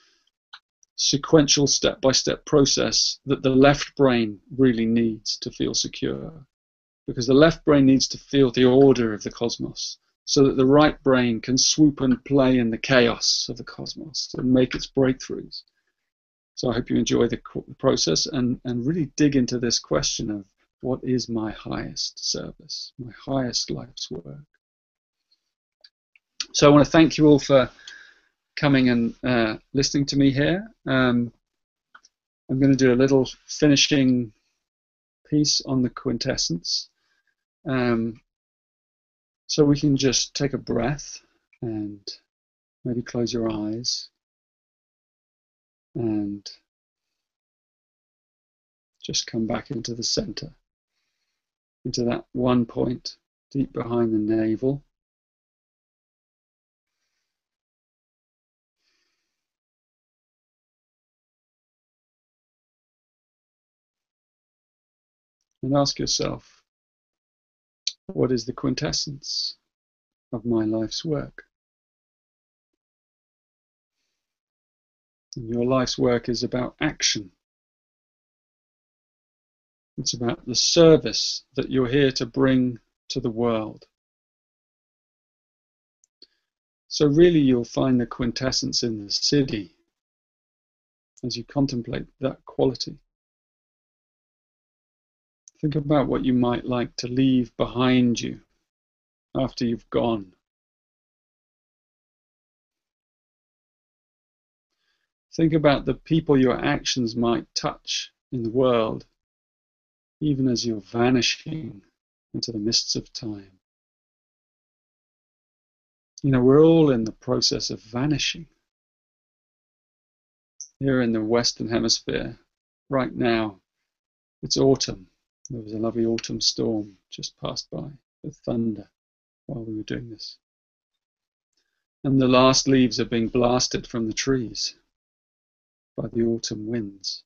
sequential step-by-step process that the left brain really needs to feel secure. Because the left brain needs to feel the order of the cosmos, so that the right brain can swoop and play in the chaos of the cosmos and make its breakthroughs. So I hope you enjoy the process and really dig into this question of what is my highest service, my highest life's work. So I want to thank you all for coming and listening to me here. I'm going to do a little finishing piece on the quintessence. So we can just take a breath and maybe close your eyes and Just come back into the center, into that one point deep behind the navel. And ask yourself, what is the quintessence of my life's work? And your life's work is about action. It's about the service that you're here to bring to the world. So really you'll find the quintessence in the siddhi as you contemplate that quality. Think about what you might like to leave behind you after you've gone. Think about the people your actions might touch in the world, even as you're vanishing into the mists of time. You know, we're all in the process of vanishing. Here in the Western Hemisphere, right now, it's autumn. There was a lovely autumn storm just passed by with thunder while we were doing this. And the last leaves are being blasted from the trees by the autumn winds.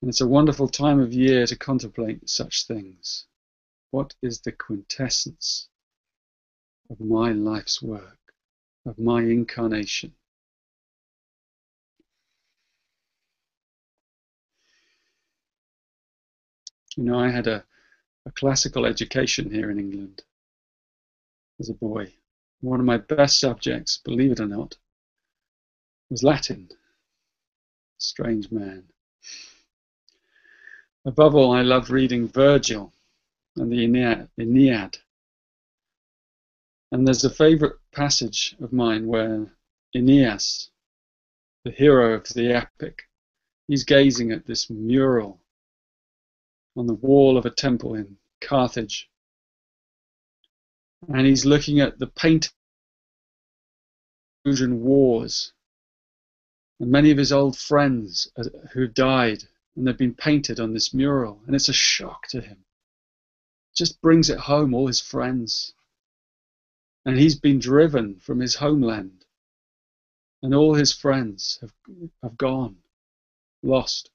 And it's a wonderful time of year to contemplate such things. What is the quintessence of my life's work, of my incarnation? You know, I had a classical education here in England as a boy. One of my best subjects, believe it or not, was Latin. Strange man. Above all, I loved reading Virgil and the Aeneid. And there's a favorite passage of mine where Aeneas, the hero of the epic, he's gazing at this mural on the wall of a temple in Carthage. And he's looking at the painted Trojan wars and many of his old friends who died, and they've been painted on this mural. And it's a shock to him. Just brings it home, all his friends. And he's been driven from his homeland. And all his friends have gone, lost.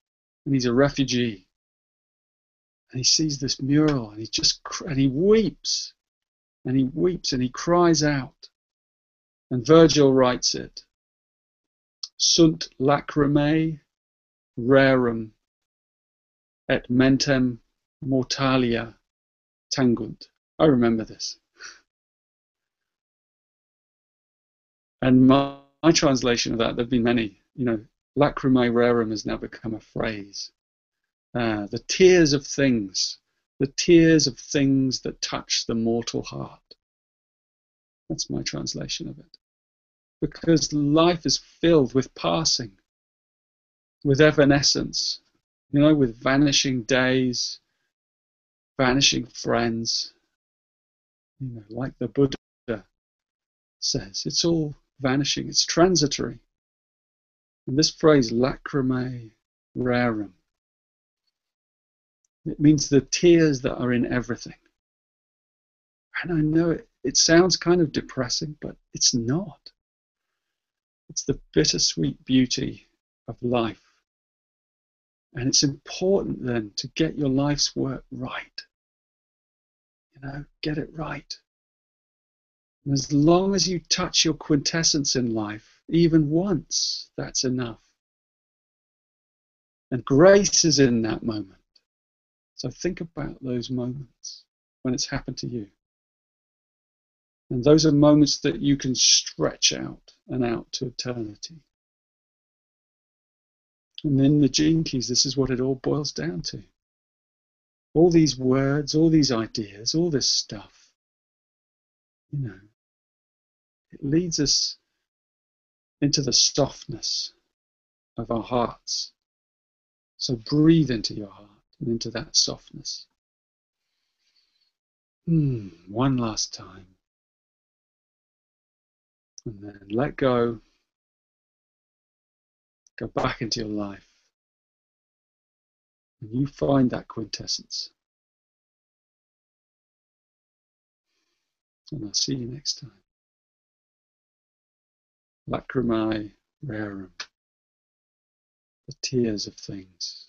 And he's a refugee. And he sees this mural and he weeps. And he weeps and he cries out. And Virgil writes it. Sunt lacrimae rerum et mentem mortalia tangunt. I remember this. And my translation of that, there have been many, you know, lacrimae rerum has now become a phrase. The tears of things that touch the mortal heart. That's my translation of it. Because life is filled with passing, with evanescence, you know, with vanishing days, vanishing friends. You know, like the Buddha says, it's all vanishing, it's transitory. And this phrase, lacrimae rerum, it means the tears that are in everything. And I know it sounds kind of depressing, but it's not. It's the bittersweet beauty of life. And it's important then to get your life's work right. You know, get it right. And as long as you touch your quintessence in life, even once, that's enough. And grace is in that moment. So think about those moments when it's happened to you. And those are moments that you can stretch out and out to eternity. And in the Gene Keys, this is what it all boils down to. All these words, all these ideas, all this stuff, you know, it leads us into the softness of our hearts. So breathe into your heart and into that softness. One last time. And then let go. Go back into your life. And you find that quintessence. And I'll see you next time. Lacrimae rerum, the tears of things.